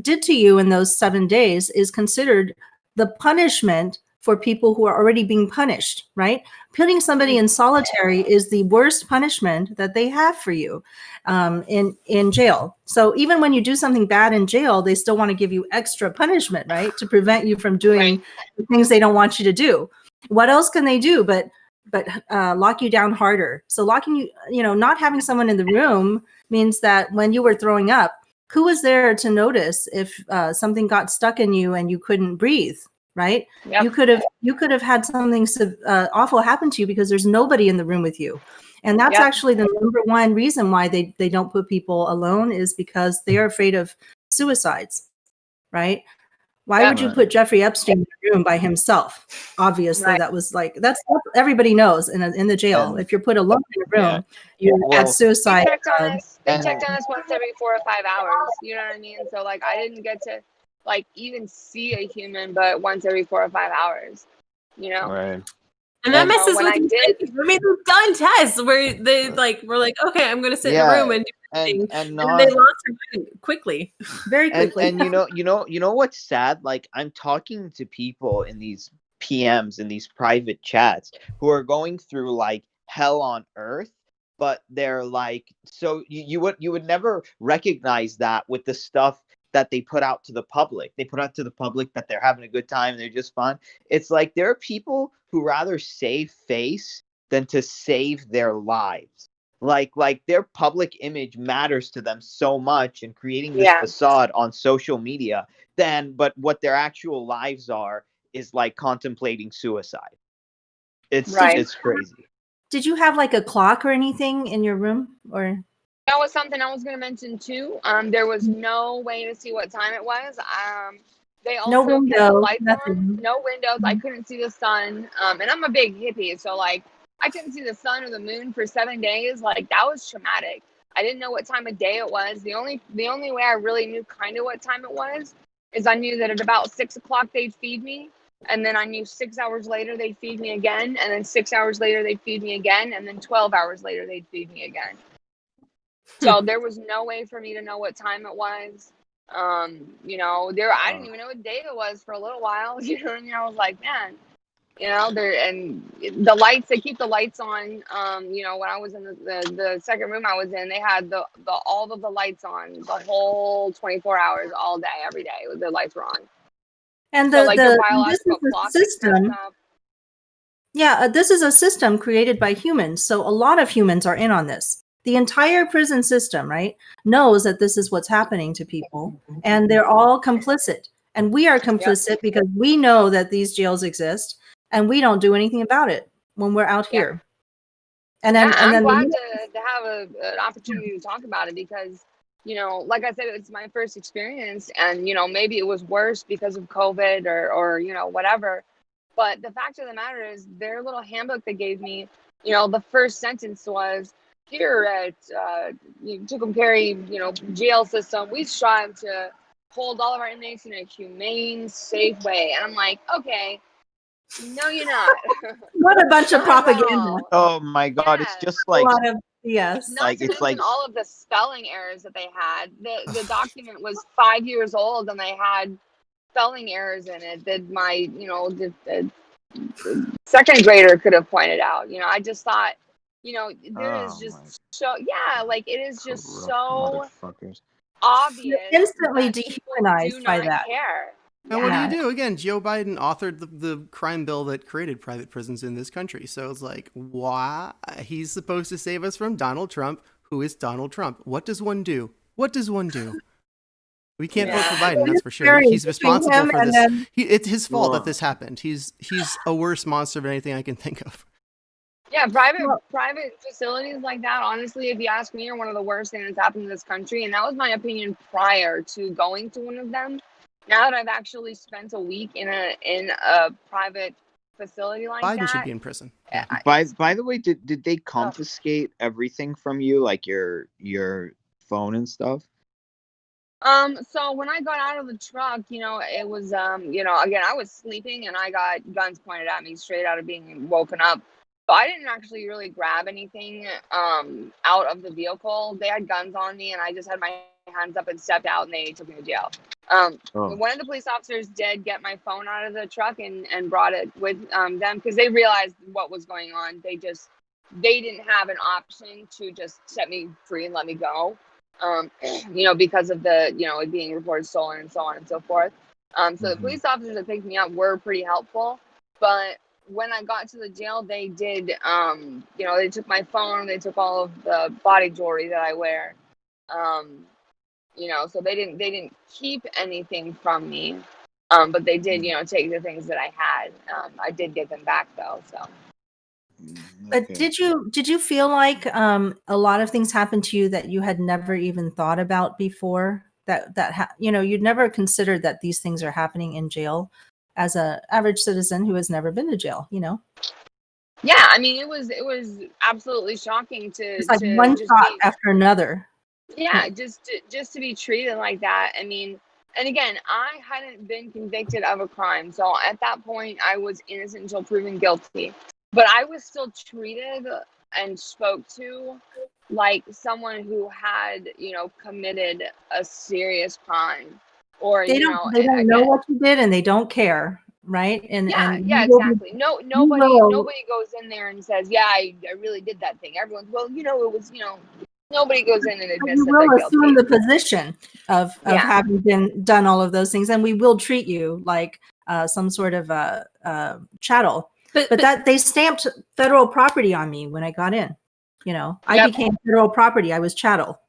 did to you in those 7 days is considered the punishment for people who are already being punished, right? Putting somebody in solitary is the worst punishment that they have for you in jail. So even when you do something bad in jail, they still want to give you extra punishment, right? To prevent you from doing the things they don't want you to do. What else can they do but lock you down harder? So locking you, not having someone in the room means that when you were throwing up, who was there to notice if something got stuck in you and you couldn't breathe, right? Yep. You could have had something awful happen to you because there's nobody in the room with you. And that's Yep. actually the number one reason why they don't put people alone, is because they are afraid of suicides, right? Why Yep. would you put Jeffrey Epstein in a room by himself? Obviously, Right. that was like, that's everybody knows in the jail. And- If you're put alone in a room, you Well, had They suicide. checked on us. They and- checked on us once every 4 or 5 hours. You know what I mean? So like, I didn't get to like even see a human, but once every 4 or 5 hours. You know. Right. And that And- messes when with I you. did- I mean, they've done tests where they were like, okay, I'm going to sit in a room and do something. and And not they lost their mind quickly. Very quickly. and you know what's sad? Like, I'm talking to people in these PMs in these private chats who are going through like hell on earth, but they're like, so you would never recognize that with the stuff that they put out to the public. They put out to the public that they're having a good time, they're just fun. It's like there are people who rather save face than to save their lives. Like their public image matters to them so much, and creating this Yeah. facade on social media, but what their actual lives are is like contemplating suicide. It's Right. it's crazy. Did you have like a clock or anything in your room, or? That was something I was going to mention too. There was no way to see what time it was. They also No kept the window, lights nothing. on, no windows. I couldn't see the sun. And I'm a big hippie, so like I couldn't see the sun or the moon for 7 days. Like that was traumatic. I didn't know what time of day it was. The only way I really knew kind of what time it was is I knew that at about 6 o'clock they'd feed me. And then I knew 6 hours later they'd feed me again. And then 6 hours later they'd feed me again. And then 12 hours later they'd feed me again. So there was no way for me to know what time it was. You know, I didn't even know what day it was for a little while. You know what I mean? I was like, man, you know, and the lights, they keep the lights on. You know, when I was in the second room I was in, they had the all of the lights on the whole 24 hours, all day, every day. The lights were on. And So like the this is biological a clock system. Yeah, this is a system created by humans. So a lot of humans are in on this. The entire prison system, right, knows that this is what's happening to people, and they're all complicit. And we are complicit because we know that these jails exist, and we don't do anything about it when we're out here. And then, I'm glad to have an opportunity to talk about it because, you know, like I said, it's my first experience, and you know, maybe it was worse because of COVID or you know, whatever. But the fact of the matter is, their little handbook they gave me, you know, the first sentence was, here at Tucumcari, you know, jail system, we strive to hold all of our inmates in a humane, safe way. And I'm like, okay, no, you're not. What a bunch of propaganda. No. Oh my god, Yes. it's just A like lot of yes. Not Like, to it's mention like- all of the spelling errors that they had. The document was 5 years old and they had spelling errors in it that my, you know, the second grader could have pointed out. You know, I just thought, you know, there is Oh just my so, yeah, like it is just corrupt so motherfuckers. obvious. You're instantly that people dehumanized do by not that. care. And what Yeah. do you do? Again, Joe Biden authored the crime bill that created private prisons in this country. So it's like, why? He's supposed to save us from Donald Trump. Who is Donald Trump? What does one do? What does one do? We can't vote for Biden, that's for sure. He's responsible for this. It's his fault that this happened. He's a worse monster than anything I can think of. Yeah, private facilities like that, honestly, if you ask me, are one of the worst things that's happened in this country. And that was my opinion prior to going to one of them. Now that I've actually spent a week in a private facility like Biden that, should be in prison. Yeah. By the way, did they confiscate everything from you, like your phone and stuff? So when I got out of the truck, you know, it was you know, again, I was sleeping and I got guns pointed at me straight out of being woken up. So I didn't actually really grab anything out of the vehicle. They had guns on me and I just had my hands up and stepped out and they took me to jail. One of the police officers did get my phone out of the truck and brought it with them because they realized what was going on. They didn't have an option to just set me free and let me go. You know, because of the, you know, it being reported stolen and so on and so forth. So the police officers that picked me up were pretty helpful, but when I got to the jail, they did, you know, they took my phone, they took all of the body jewelry that I wear. So they didn't keep anything from me. But they did, take the things that I had. I did get them back though. So. But did you feel like a lot of things happened to you that you had never even thought about before? You'd never considered that these things are happening in jail as a average citizen who has never been to jail. Yeah, I mean, it was absolutely shocking It's like to one just thought be, after another. yeah, just to be treated like that. I mean, and again, I hadn't been convicted of a crime, so at that point, I was innocent until proven guilty. But I was still treated and spoke to like someone who had, committed a serious crime, or They don't know what you did, and they don't care, right? And yeah, exactly. Nobody goes in there and says, yeah, I really did that thing. Everyone's, well, it was, nobody goes in and admits we that they're will guilty. assume the position of having done all of those things, and we will treat you like some sort of chattel. But that they stamped federal property on me when I got in. I became federal property. I was chattel.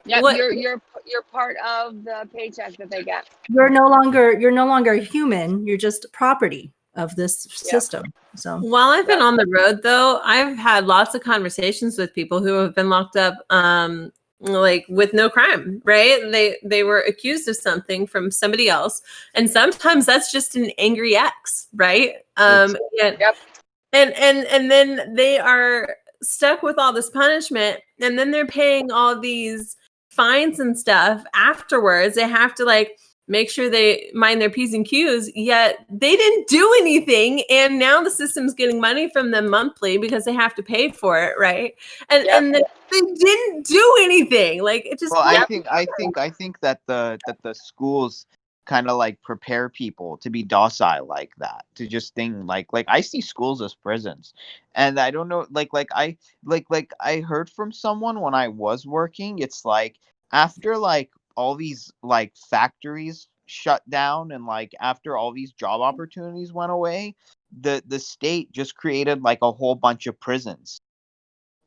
Yeah, you're part of the paycheck that they get. You're no longer human. You're just property of this system. So while I've been on the road, though, I've had lots of conversations with people who have been locked up, like with no crime, right? They were accused of something from somebody else, and sometimes that's just an angry ex, right? And then they are stuck with all this punishment, and then they're paying all these fines and stuff afterwards. They have to like make sure they mind their P's and Q's, yet they didn't do anything, and now the system's getting money from them monthly because they have to pay for it, right? And they didn't do anything. Like it just. Well, I think that the schools kind of like prepare people to be docile like that, to just think like I see schools as prisons, and I don't know, like I heard from someone when I was working, it's like after like all these like factories shut down and like after all these job opportunities went away, the state just created like a whole bunch of prisons,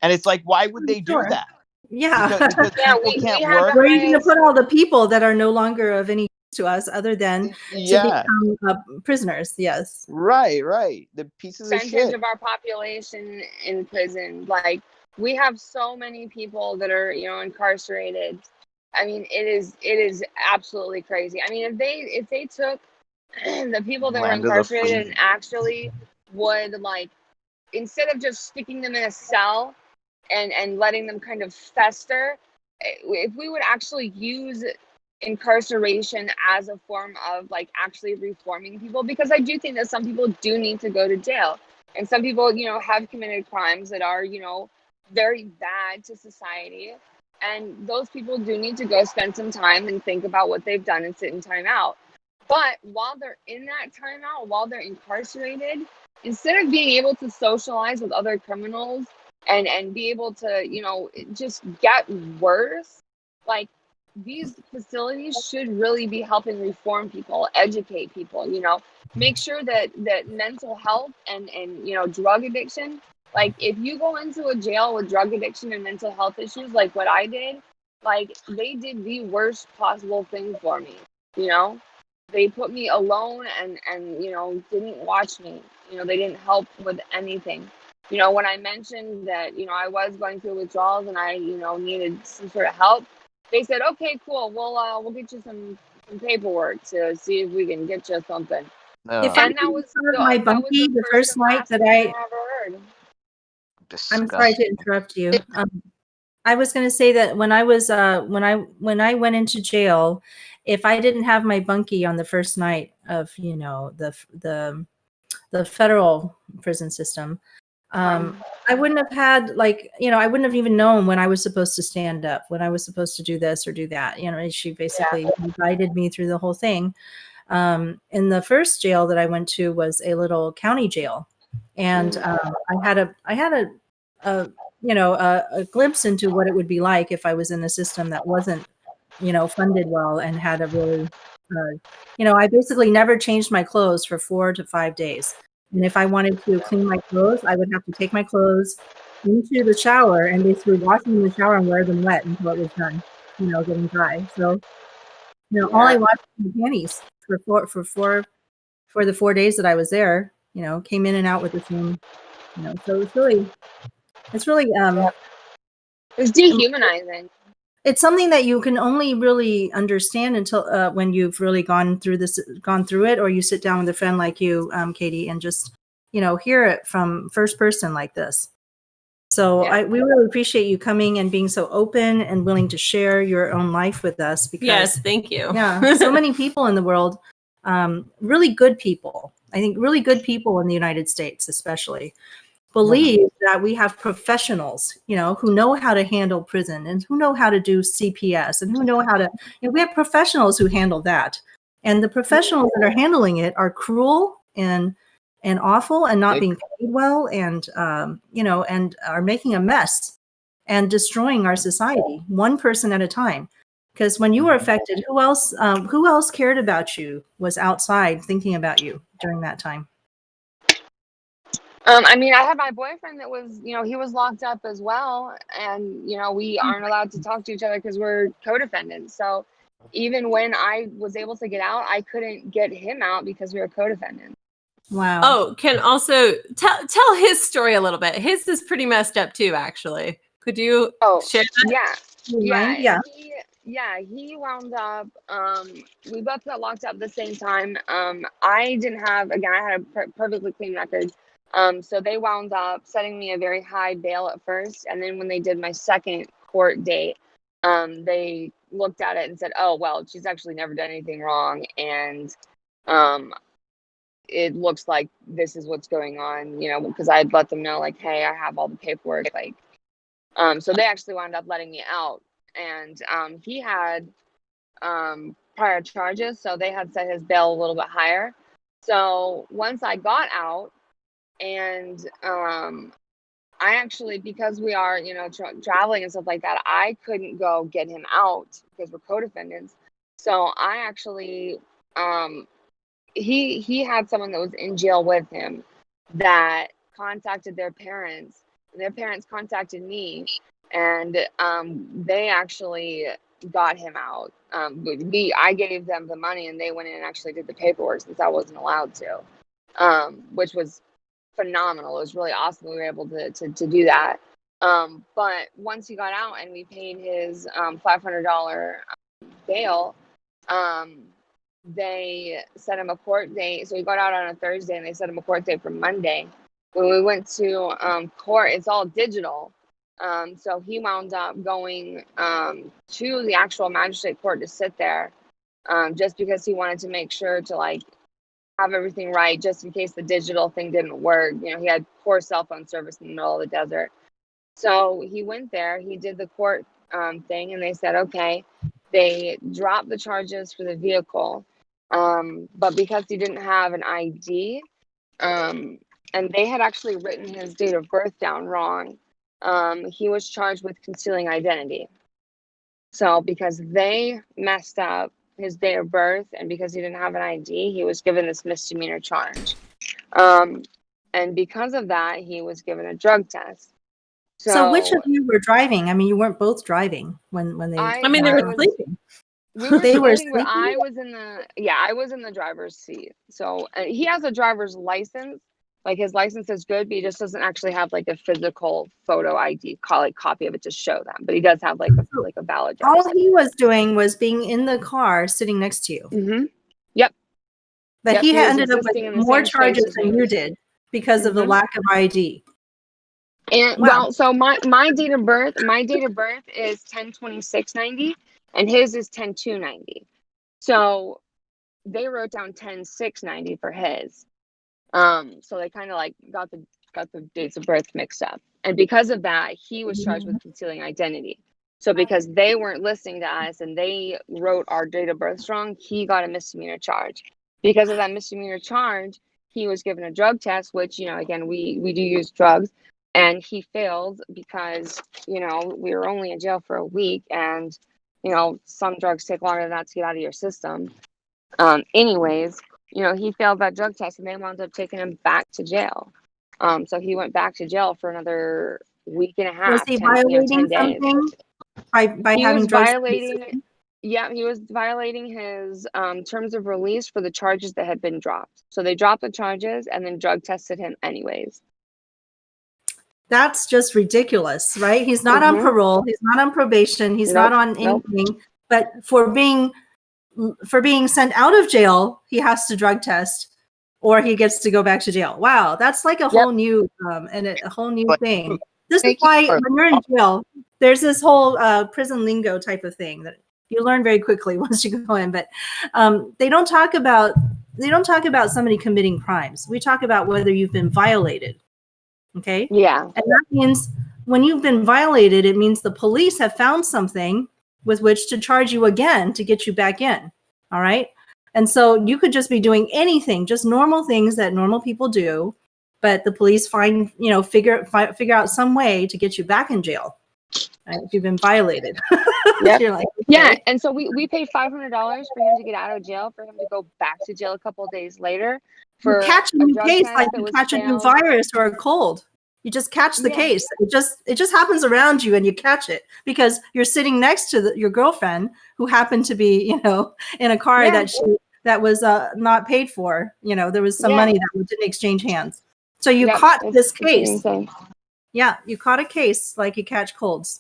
and it's like, why would they do that? Yeah, because people can't work. Where are you going to put all the people that are no longer of any use to us other than to become prisoners? Yes. Right. The pieces of shit. Percentage of our population in prison. Like we have so many people that are, incarcerated. I mean, it is absolutely crazy. I mean, if they took the people that were incarcerated and actually would like, instead of just sticking them in a cell and letting them kind of fester, if we would actually use incarceration as a form of like actually reforming people, because I do think that some people do need to go to jail, and some people, have committed crimes that are, very bad to society, and those people do need to go spend some time and think about what they've done and sit in time out. But while they're in that timeout, while they're incarcerated, instead of being able to socialize with other criminals and be able to, just get worse, like these facilities should really be helping reform people, educate people, make sure that mental health and drug addiction, like if you go into a jail with drug addiction and mental health issues like what I did, like they did the worst possible thing for me. They put me alone and didn't watch me. They didn't help with anything. When I mentioned that, I was going through withdrawals and I, needed some sort of help, they said, okay, cool. We'll get you some paperwork to see if we can get you something. If I was my bunkie the first night that I ever heard. Disgusting. I'm sorry to interrupt you. I was going to say that when I was when I went into jail, if I didn't have my bunkie on the first night of the federal prison system, I wouldn't have had I wouldn't have even known when I was supposed to stand up, when I was supposed to do this or do that. She basically guided me through the whole thing. And the first jail that I went to was a little county jail, and I had a glimpse into what it would be like if I was in a system that wasn't funded well and had a really I basically never changed my clothes for 4 to 5 days. And if I wanted to clean my clothes, I would have to take my clothes into the shower and basically wash them in the shower and wear them wet until it was done. getting dry. So, all Yeah. I watched was the panties for the 4 days that I was there. Came in and out with the same. So it's really It's dehumanizing. it's something that you can only really understand until when you've really gone through it, or you sit down with a friend like you, Katie, and just hear it from first person like this. So Yeah. we really appreciate you coming and being so open and willing to share your own life with us. Because Yes, thank you. yeah, so many people in the world, really good people. I think really good people in the United States, especially, believe that we have professionals, who know how to handle prison and who know how to do CPS and who know how to, we have professionals who handle that. And the professionals that are handling it are cruel and awful and not being paid well and, and are making a mess and destroying our society one person at a time. Because when you were affected, who else cared about you, was outside thinking about you during that time? I mean, I had my boyfriend that was, he was locked up as well. And, we aren't allowed to talk to each other because we're codependents. So even when I was able to get out, I couldn't get him out because we were codependents. Wow. Oh, can also tell his story a little bit. His is pretty messed up too, actually. Could you share that? Yeah. He wound up, we both got locked up at the same time. I didn't have, again, I had a perfectly clean record. So they wound up setting me a very high bail at first. And then when they did my second court date, they looked at it and said, oh, well, she's actually never done anything wrong. And it looks like this is what's going on, because I'd let them know, like, hey, I have all the paperwork. Like, so they actually wound up letting me out. And he had prior charges. So they had set his bail a little bit higher. So once I got out, and I actually, because we are, traveling and stuff like that, I couldn't go get him out because we're co-defendants. So I actually, he had someone that was in jail with him that contacted their parents. And their parents contacted me, and they actually got him out. I gave them the money, and they went in and actually did the paperwork since I wasn't allowed to, which was phenomenal. It was really awesome we were able to do that. But once he got out and we paid his $500 bail, they set him a court date. So he got out on a Thursday, and they set him a court date for Monday. When we went to court, it's all digital. So he wound up going to the actual magistrate court to sit there, just because he wanted to make sure to, like, have everything right, just in case the digital thing didn't work. He had poor cell phone service in the middle of the desert. So he went there, he did the court thing, and they said, okay, they dropped the charges for the vehicle. But because he didn't have an ID, and they had actually written his date of birth down wrong, he was charged with concealing identity. So because they messed up his date of birth, and because he didn't have an ID, he was given this misdemeanor charge. And because of that, he was given a drug test. So which of you were driving? I mean, you weren't both driving when they. They were sleeping. We were They were sleeping, but I was in the driver's seat. So he has a driver's license. Like, his license is good, but he just doesn't actually have, like, a physical photo ID copy of it to show them. But he does have like a valid driver's all he was doing was being in the car sitting next to you. Mm-hmm. Yep. But Yep, he he had was ended up with existing in the more same charges space as than me. you did because of the lack of ID. And Wow. well, so my date of birth is 10/26/90, and his is 10/2/90. So they wrote down 10/6/90 for his. So they kind of, like, got the dates of birth mixed up, and because of that, he was charged with concealing identity. So because they weren't listening to us and they wrote our date of birth wrong, he got a misdemeanor charge. Because of that misdemeanor charge, he was given a drug test, which, again, we do use drugs, and he failed because, we were only in jail for a week, and, some drugs take longer than that to get out of your system. Anyways, he failed that drug test, and they wound up taking him back to jail. So he went back to jail for another week and a half. Was he violating 10 days. something? by He having was drugs. violating. Yeah, he was violating his terms of release for the charges that had been dropped. So they dropped the charges and then drug tested him anyways. That's just ridiculous, right? He's not on parole. He's not on probation. He's not on anything. But for being sent out of jail, he has to drug test, or he gets to go back to jail. Wow, that's like a whole new a whole new thing. This is why when you're in jail, there's this whole prison lingo type of thing that you learn very quickly once you go in. But they don't talk about somebody committing crimes. We talk about whether you've been violated. Okay. Yeah. And that means when you've been violated, it means the police have found something with which to charge you again to get you back in. All right. And so you could just be doing anything, just normal things that normal people do, but the police figure out some way to get you back in jail if you've been violated. Yep. You're like, okay. Yeah. And so we paid $500 for him to get out of jail, for him to go back to jail a couple of days later. For catch a new case like you was catch a new failed. virus or a cold. You just catch the case. It just happens around you and you catch it because you're sitting next to your girlfriend who happened to be, in a car that was not paid for. There was some money that didn't exchange hands. So you caught this case. Yeah, you caught a case like you catch colds.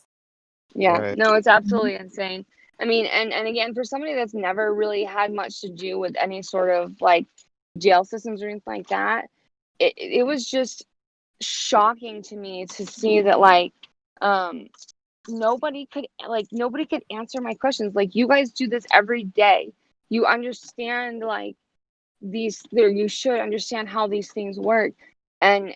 Yeah, Right. no, it's absolutely insane. I mean, and again, for somebody that's never really had much to do with any sort of like jail systems or anything like that, it was just shocking to me to see that nobody could answer my questions. Like, you guys do this every day. You understand you should understand how these things work, and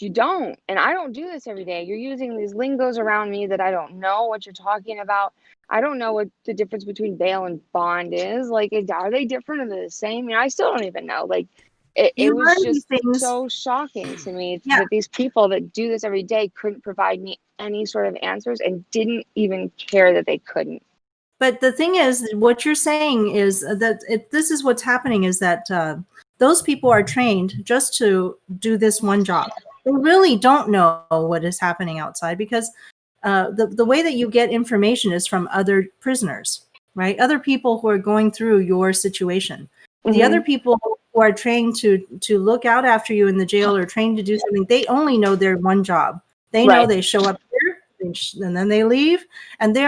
you don't. And I don't do this every day. You're using these lingos around me that I don't know what you're talking about. I don't know what the difference between bail and bond is. Like, are they different or the same? I still don't even know. Like, it was just so shocking to me that these people that do this every day couldn't provide me any sort of answers and didn't even care that they couldn't. But the thing is, what you're saying is that this is what's happening is that those people are trained just to do this one job. They really don't know what is happening outside because the way that you get information is from other prisoners, right? Other people who are going through your situation. The other people who are trained to look out after you in the jail or trained to do something, they only know their one job. They know they show up here and then they leave, and they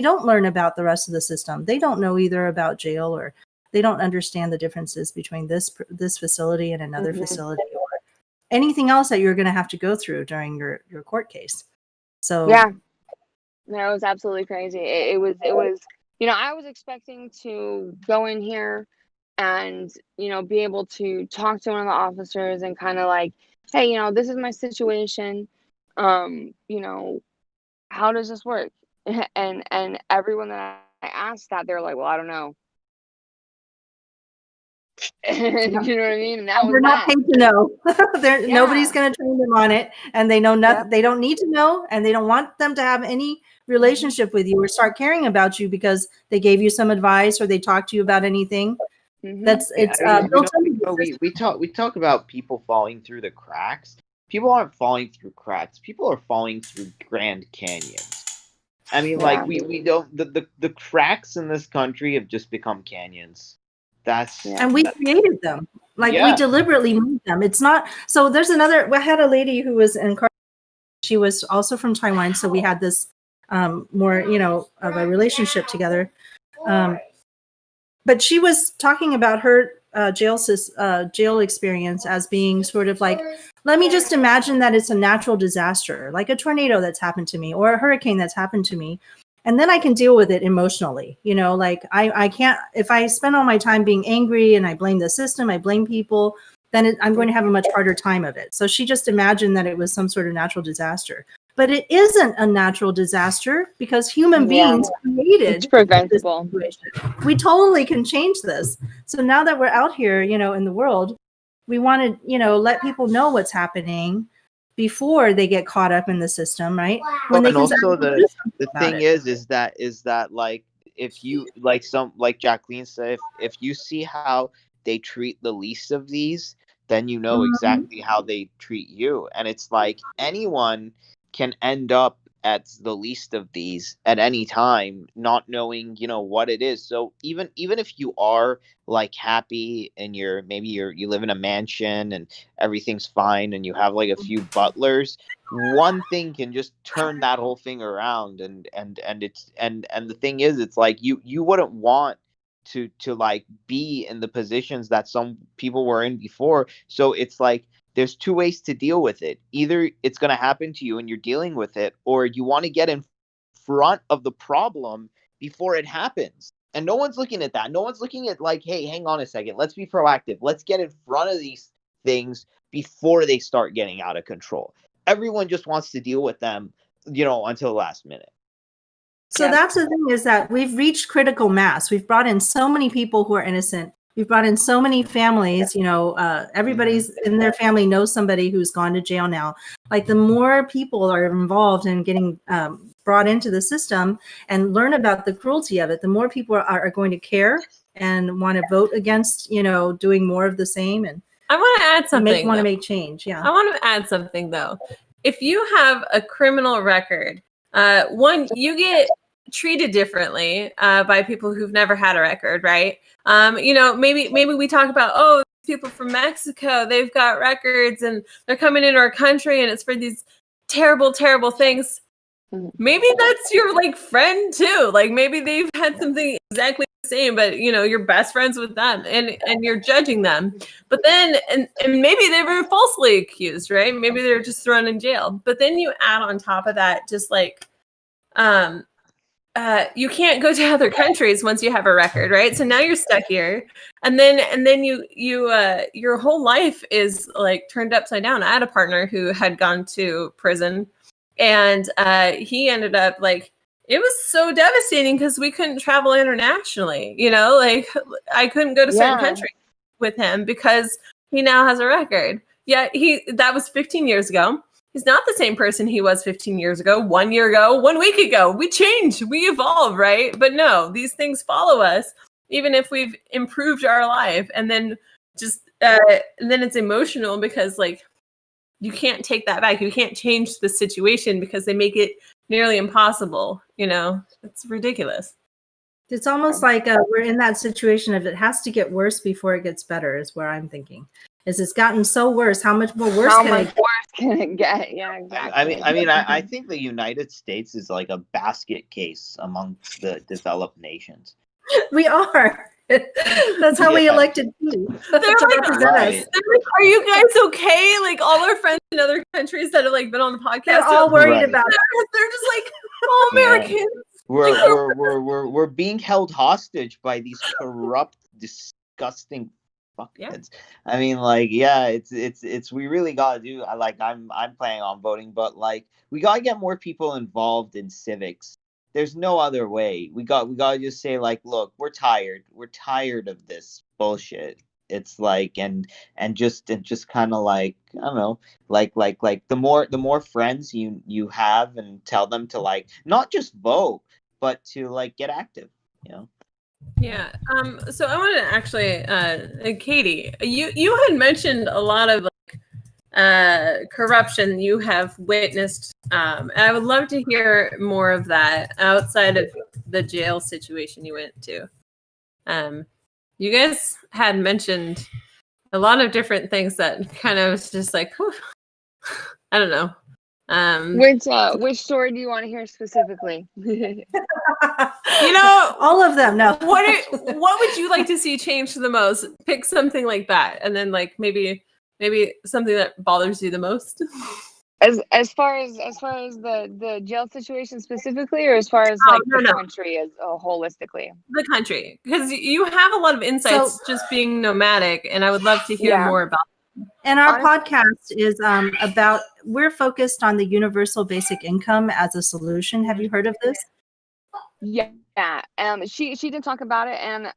don't learn about the rest of the system. They don't know either about jail, or they don't understand the differences between this facility and another facility or anything else that you're going to have to go through during your court case. So yeah, no, it was absolutely crazy. It was I was expecting to go in here and be able to talk to one of the officers and kind of like, hey, this is my situation, how does this work? And everyone that I asked that, they're like, well, I don't know. You know what I mean? And they're not paid to know. Nobody's going to train them on it, and they know nothing. They don't need to know, and they don't want them to have any relationship with you or start caring about you because they gave you some advice or they talked to you about anything. We talk about people falling through the cracks. People aren't falling through cracks. People are falling through Grand Canyons. I mean, we don't the cracks in this country have just become canyons. And we created them. We deliberately made them. It's not. So there's I had a lady who was in. She was also from Taiwan, so we had this more, of a relationship together. But she was talking about her jail experience as being sort of like, let me just imagine that it's a natural disaster, like a tornado that's happened to me or a hurricane that's happened to me. And then I can deal with it emotionally. I can't, if I spend all my time being angry and I blame the system, I blame people, then I'm going to have a much harder time of it. So she just imagined that it was some sort of natural disaster. But it isn't a natural disaster because human beings created it's preventable. This situation. We totally can change this. So now that we're out here, in the world, we want to, let people know what's happening before they get caught up in the system, right? When and also the thing is that like, if you like Jacqueline said, if you see how they treat the least of these, then exactly how they treat you. And it's like anyone can end up at the least of these at any time, not knowing, what it is. So even if you are like happy and you live in a mansion and everything's fine and you have like a few butlers, one thing can just turn that whole thing around. And the thing is, it's like you wouldn't want to like be in the positions that some people were in before. So it's like there's two ways to deal with it. Either it's going to happen to you and you're dealing with it, or you want to get in front of the problem before it happens. And no one's looking at that. No one's looking at like, hey, hang on a second. Let's be proactive. Let's get in front of these things before they start getting out of control. Everyone just wants to deal with them, until the last minute. So that's the thing, is that we've reached critical mass. We've brought in so many people who are innocent. We've brought in so many families, everybody's in their family knows somebody who's gone to jail now. Like, the more people are involved in getting brought into the system and learn about the cruelty of it, the more people are going to care and want to vote against, doing more of the same. And I want to add something. Want to make change. Yeah. I want to add something though. If you have a criminal record, one, you get treated differently by people who've never had a record, right? Maybe we talk about, people from Mexico, they've got records and they're coming into our country and it's for these terrible, terrible things. Maybe that's your like friend too. Like, maybe they've had something exactly the same, but you're best friends with them and you're judging them. But then and maybe they were falsely accused, right? Maybe they're just thrown in jail. But then you add on top of that just like you can't go to other countries once you have a record, right? So now you're stuck here, and then you your whole life is like turned upside down. I had a partner who had gone to prison, and he ended up like, it was so devastating because we couldn't travel internationally. Like, I couldn't go to certain countries with him because he now has a record. Yeah, that was 15 years ago. He's not the same person he was 15 years ago, 1 year ago, 1 week ago. We change, we evolve, right? But no, these things follow us, even if we've improved our life. And then and then it's emotional because like, you can't take that back. You can't change the situation because they make it nearly impossible. It's ridiculous. It's almost like we're in that situation of it has to get worse before it gets better, is where I'm thinking. It's gotten so worse. How much more worse can it get? Yeah, exactly. I think the United States is like a basket case amongst the developed nations. We are. That's how we elected you. They're like, are you guys okay? Like, all our friends in other countries that have like been on the podcast, they're all worried about it. They're just like, oh, Americans. We're being held hostage by these corrupt, disgusting fuckheads. I mean, like, it's we really gotta do. I'm planning on voting, but like, we gotta get more people involved in civics. There's no other way. We gotta just say like, look, we're tired of this bullshit. It's like, and just kind of like, I don't know, like the more friends you have, and tell them to like not just vote, but to like get active, Yeah. So I want to actually, Katie, you had mentioned a lot of like corruption you have witnessed. And I would love to hear more of that outside of the jail situation you went to. You guys had mentioned a lot of different things that kind of was just like, whew, I don't know. Which story do you want to hear specifically? All of them. No. What would you like to see change the most? Pick something like that, and then like maybe something that bothers you the most. As far as the jail situation specifically, or as far as the country as holistically? The country, because you have a lot of insights just being nomadic, and I would love to hear more about. And our podcast is we're focused on the universal basic income as a solution. Have you heard of this? Yeah. She did talk about it, and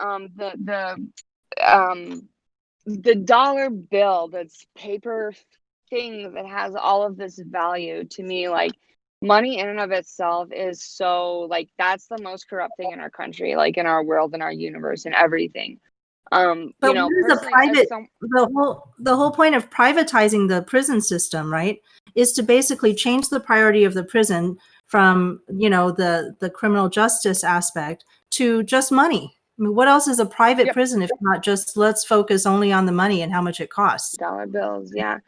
the dollar bill, that's paper thing that has all of this value, to me, like, money in and of itself is so, like, that's the most corrupt thing in our country, like in our world, in our universe, and everything. But the whole point of privatizing the prison system, right, is to basically change the priority of the prison from the criminal justice aspect to just money. I mean, what else is a private prison if not just let's focus only on the money and how much it costs? Dollar bills, yeah.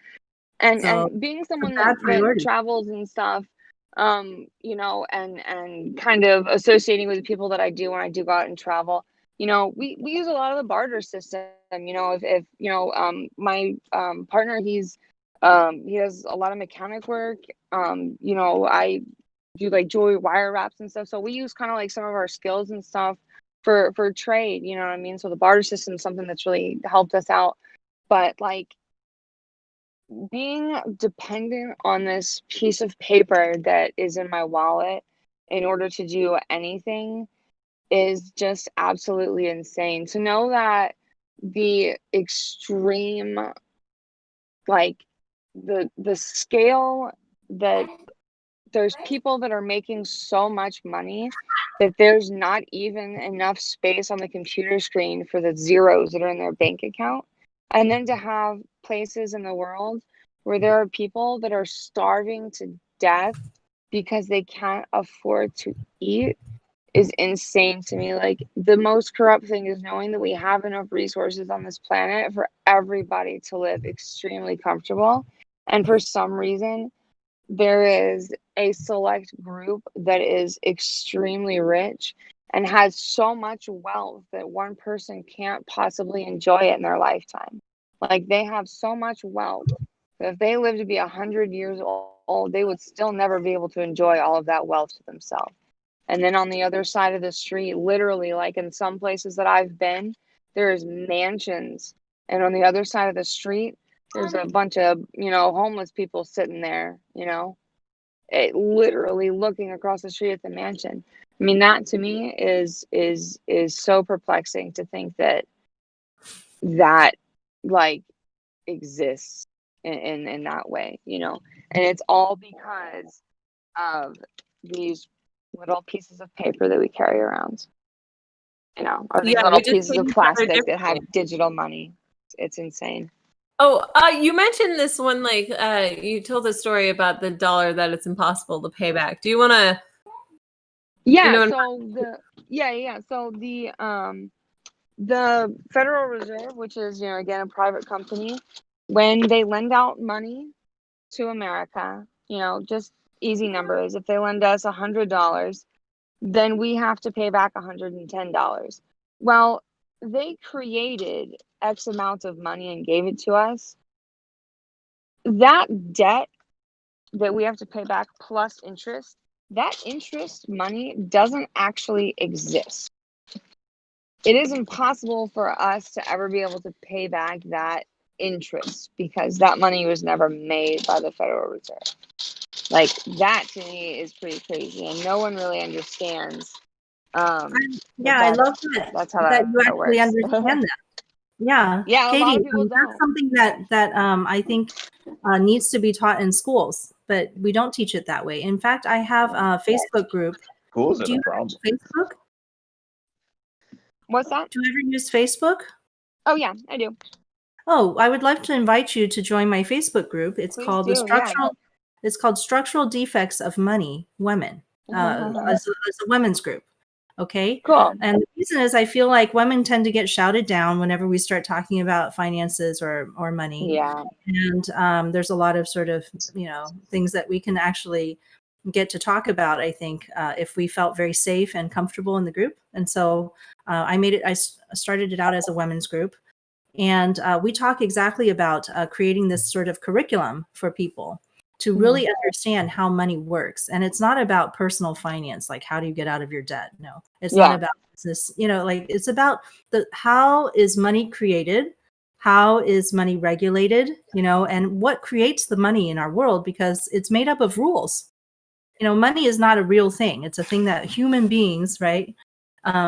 And being someone that travels and stuff, and kind of associating with the people that I do when I do go out and travel, we use a lot of the barter system. If my partner, he does a lot of mechanic work. I do like jewelry wire wraps and stuff. So we use kind of like some of our skills and stuff for trade, you know what I mean? So the barter system is something that's really helped us out. But like being dependent on this piece of paper that is in my wallet in order to do anything is just absolutely insane. To know that the extreme, like the scale that there's people that are making so much money that there's not even enough space on the computer screen for the zeros that are in their bank account. And then to have places in the world where there are people that are starving to death because they can't afford to eat is insane to me. Like, the most corrupt thing is knowing that we have enough resources on this planet for everybody to live extremely comfortable. And for some reason, there is a select group that is extremely rich and has so much wealth that one person can't possibly enjoy it in their lifetime. Like, they have so much wealth that if they live to be 100 years old, they would still never be able to enjoy all of that wealth to themselves. And then on the other side of the street, literally, like in some places that I've been, there's mansions. And on the other side of the street, there's a bunch of, homeless people sitting there, literally looking across the street at the mansion. I mean, that to me is so perplexing to think that like exists in that way, and it's all because of these little pieces of paper that we carry around, or these little pieces of plastic that have digital money. It's insane. Oh, you mentioned this one, like, you told a story about the dollar that it's impossible to pay back. Do you want to? Yeah. So the Federal Reserve, which is, again, a private company, when they lend out money to America, just easy numbers. If they lend us $100, then we have to pay back $110. Well, they created X amount of money and gave it to us. That debt that we have to pay back plus interest, that interest money doesn't actually exist. It is impossible for us to ever be able to pay back that interest because that money was never made by the Federal Reserve. Like, that to me is pretty crazy, and no one really understands. I love that. That's how that you actually works. Understand that. Yeah, Yeah, Katie, a lot of people that's something that I think needs to be taught in schools, but we don't teach it that way. In fact, I have a Facebook group. Schools Do you have Facebook? What's that? Do you ever use Facebook? Oh yeah, I do. Oh, I would like to invite you to join my Facebook group. It's Please called do, It's called Structural Defects of Money Women, as a women's group. Okay. Cool. And the reason is I feel like women tend to get shouted down whenever we start talking about finances or money. Yeah. And there's a lot of sort of, things that we can actually get to talk about, I think, if we felt very safe and comfortable in the group. And so I started it out as a women's group. And we talk exactly about creating this sort of curriculum for people to really understand how money works. And it's not about personal finance, like how do you get out of your debt? No, it's not about business, like it's about how is money created? How is money regulated? And what creates the money in our world, because it's made up of rules. Money is not a real thing. It's a thing that human beings, right,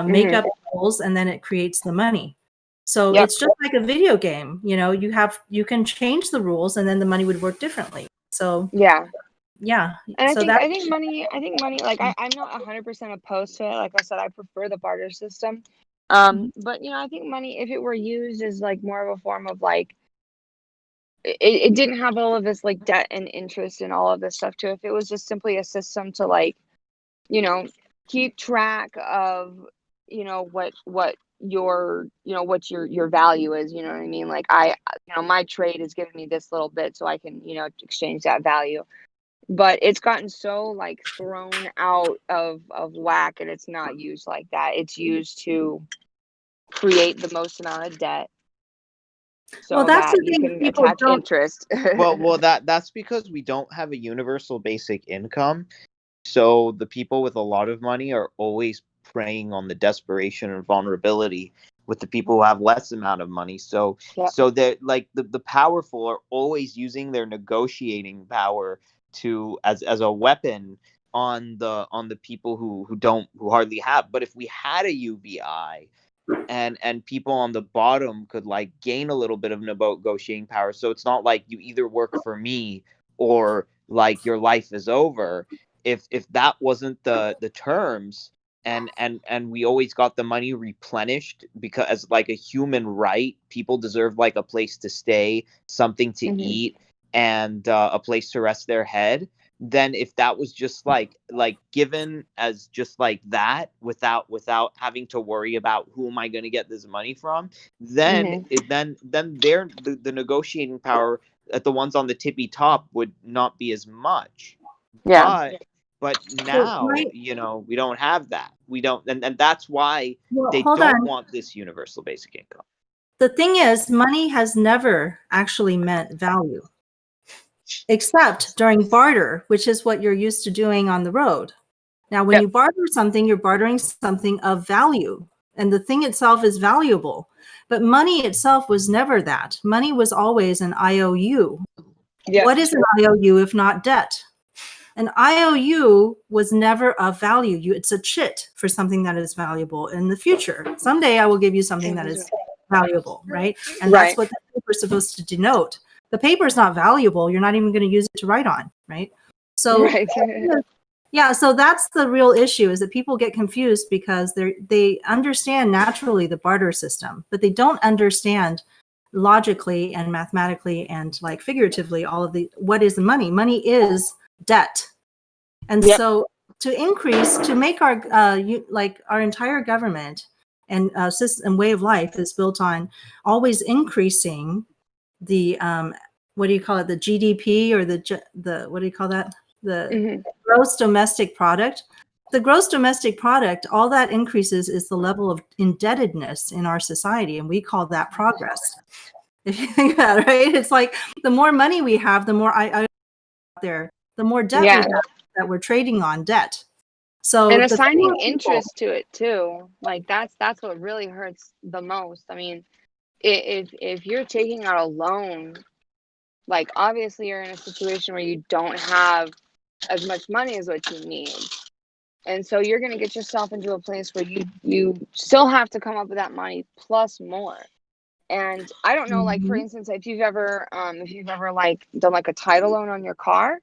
make up rules, and then it creates the money. So it's just like a video game. You can change the rules, and then the money would work differently. So yeah. And so I think money, like I'm not 100% opposed to it. Like I said, I prefer the barter system. But I think money, if it were used as like more of a form of like it didn't have all of this like debt and interest and all of this stuff to it. If it was just simply a system to like, you know, keep track of, you know, what your, you know, what your value is, you know what I mean? Like you know, my trade is giving me this little bit so I can, you know, exchange that value. But it's gotten so like thrown out of whack, and it's not used like that. It's used to create the most amount of debt so Well, that's that the you thing can people attach don't. interest. Well, that's because we don't have a universal basic income. So the people with a lot of money are always preying on the desperation and vulnerability with the people who have less amount of money. So Yeah. so that like the powerful are always using their negotiating power to as a weapon on the people who hardly have. But if we had a UBI and people on the bottom could like gain a little bit of negotiating power, so it's not like you either work for me or like your life is over. If that wasn't the terms, and we always got the money replenished because as like a human right, people deserve like a place to stay, something to eat, and a place to rest their head. Then if that was just like given as just like that without having to worry about who am I going to get this money from, then then the negotiating power at the ones on the tippy top would not be as much. Yeah. But So now, you know, we don't have that. We don't, and that's why well, they hold don't on. want this universal basic income. The thing is, money has never actually meant value, except during barter, which is what you're used to doing on the road. Now, when you barter something, you're bartering something of value, and the thing itself is valuable. But money itself was never that. Money was always an IOU. Yeah. What is an IOU if not debt? An IOU was never of value. It's a chit for something that is valuable in the future. Someday I will give you something that is valuable, right? And that's what the paper is supposed to denote. The paper is not valuable. You're not even going to use it to write on, right? So, yeah, so that's the real issue, is that people get confused because they understand naturally the barter system, but they don't understand logically and mathematically and like figuratively all of the what is the money. Money is debt. And so to make our like our entire government and system way of life is built on always increasing the what do you call it, the GDP, or the what do you call that, the gross domestic product. The gross domestic product, all that increases is the level of indebtedness in our society, and we call that progress. If you think about it, right? It's like the more money we have, the more I there, the more debt we have that we're trading on debt. So and assigning interest to it too, like that's what really hurts the most. I mean, if you're taking out a loan, like obviously you're in a situation where you don't have as much money as what you need, and so you're going to get yourself into a place where you still have to come up with that money plus more. And I don't know, like for instance, if you've ever like done like a title loan on your car,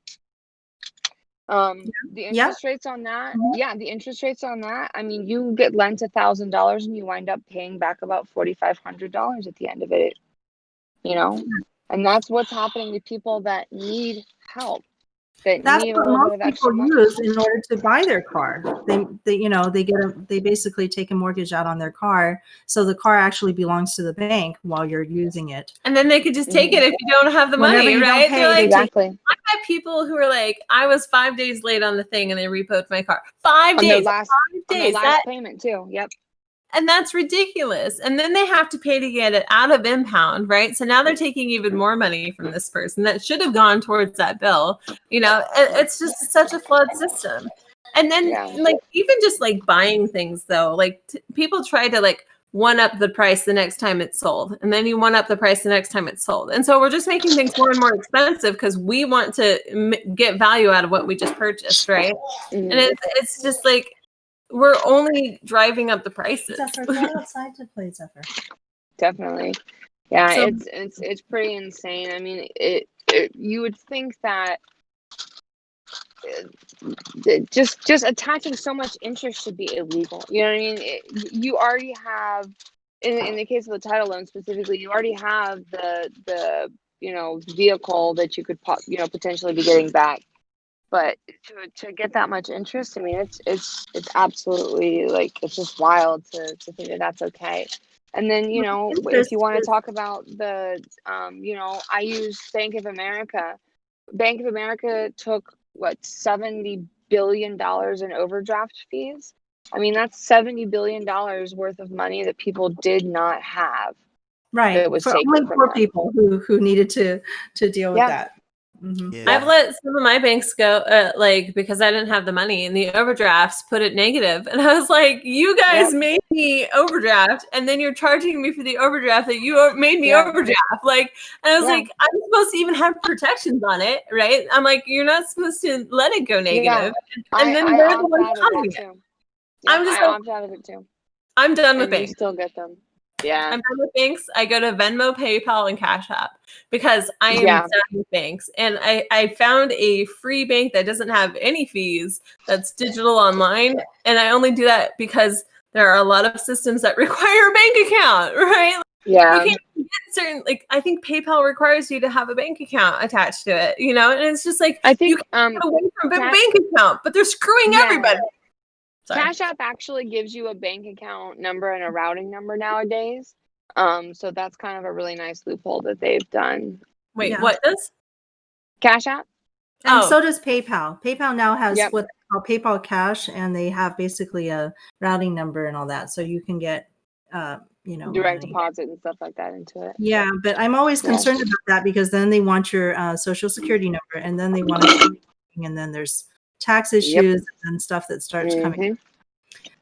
the interest rates on that, the interest rates on that, I mean, you get lent $1,000 and you wind up paying back about $4,500 at the end of it, you know. And that's what's happening to people that need help. That's what most people use in order to buy their car. They you know, they basically take a mortgage out on their car, so the car actually belongs to the bank while you're using it. And then they could just take it if you don't have the money, right? They're like, exactly. I had people who were like, I was 5 days late on the thing and they repoed my car. 5 days. On their last payment too. Yep. And that's ridiculous. And then they have to pay to get it out of impound, right? So now they're taking even more money from this person that should have gone towards that bill. You know, it's just such a flawed system. And then like even just like buying things though, like people try to like one up the price the next time it's sold. And then you one up the price the next time it's sold. And so we're just making things more and more expensive because we want to get value out of what we just purchased, right? And it's just like, we're only driving up the prices. Zephyr, go outside to play, Zephyr. Definitely. Yeah, so, it's pretty insane. I mean, it you would think that just attaching so much interest should be illegal. You know what I mean? You already have, in the case of the title loan specifically, you already have the vehicle that you could potentially be getting back. But to get that much interest, I mean, it's absolutely, like, it's just wild to think that that's okay. And then, if you want to talk about the, I use Bank of America. Bank of America took $70 billion in overdraft fees. I mean, that's $70 billion worth of money that people did not have. Right. It was for taken only from poor them. people who needed to deal with that. Mm-hmm. Yeah. I've let some of my banks go, because I didn't have the money, and the overdrafts put it negative. And I was like, you guys made me overdraft, and then you're charging me for the overdraft that you made me overdraft. Like, and I was like, I'm supposed to even have protections on it, right? I'm like, you're not supposed to let it go negative. And then they're the ones causing it. I'm just opt out of it too. I'm done with And you banks. still get them. Yeah. I'm done with banks. I go to Venmo, PayPal, and Cash App because I am done with banks. And I found a free bank that doesn't have any fees, that's digital online. And I only do that because there are a lot of systems that require a bank account, right? Yeah. You can't get certain, like, I think PayPal requires you to have a bank account attached to it, and it's just like, I think you can get away from a bank account, but they're screwing everybody. Sorry. Cash App actually gives you a bank account number and a routing number nowadays. So that's kind of a really nice loophole that they've done. Wait, what does? Cash App? And so does PayPal. PayPal now has Yep. what they call PayPal Cash, and they have basically a routing number and all that, so you can get, direct deposit and stuff like that into it. Yeah, but I'm always concerned about that because then they want your social security number, and then they want to, and then there's tax issues and stuff that starts coming.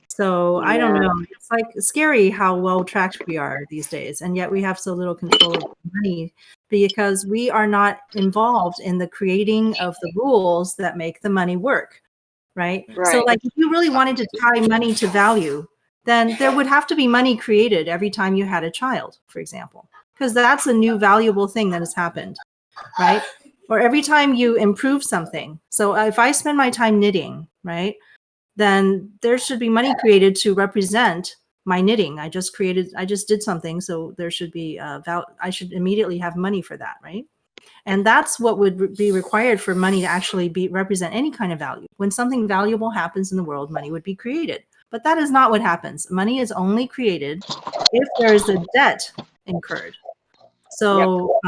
So I don't know. It's like scary how well tracked we are these days, and yet we have so little control of money because we are not involved in the creating of the rules that make the money work, right? So, like, if you really wanted to tie money to value, then there would have to be money created every time you had a child, for example, because that's a new valuable thing that has happened, right? Or every time you improve something. So if I spend my time knitting, right, then there should be money created to represent my knitting. I just did something, so there should be I should immediately have money for that, right? And that's what would be required for money to actually represent any kind of value. When something valuable happens in the world, money would be created. But that is not what happens. Money is only created if there is a debt incurred. So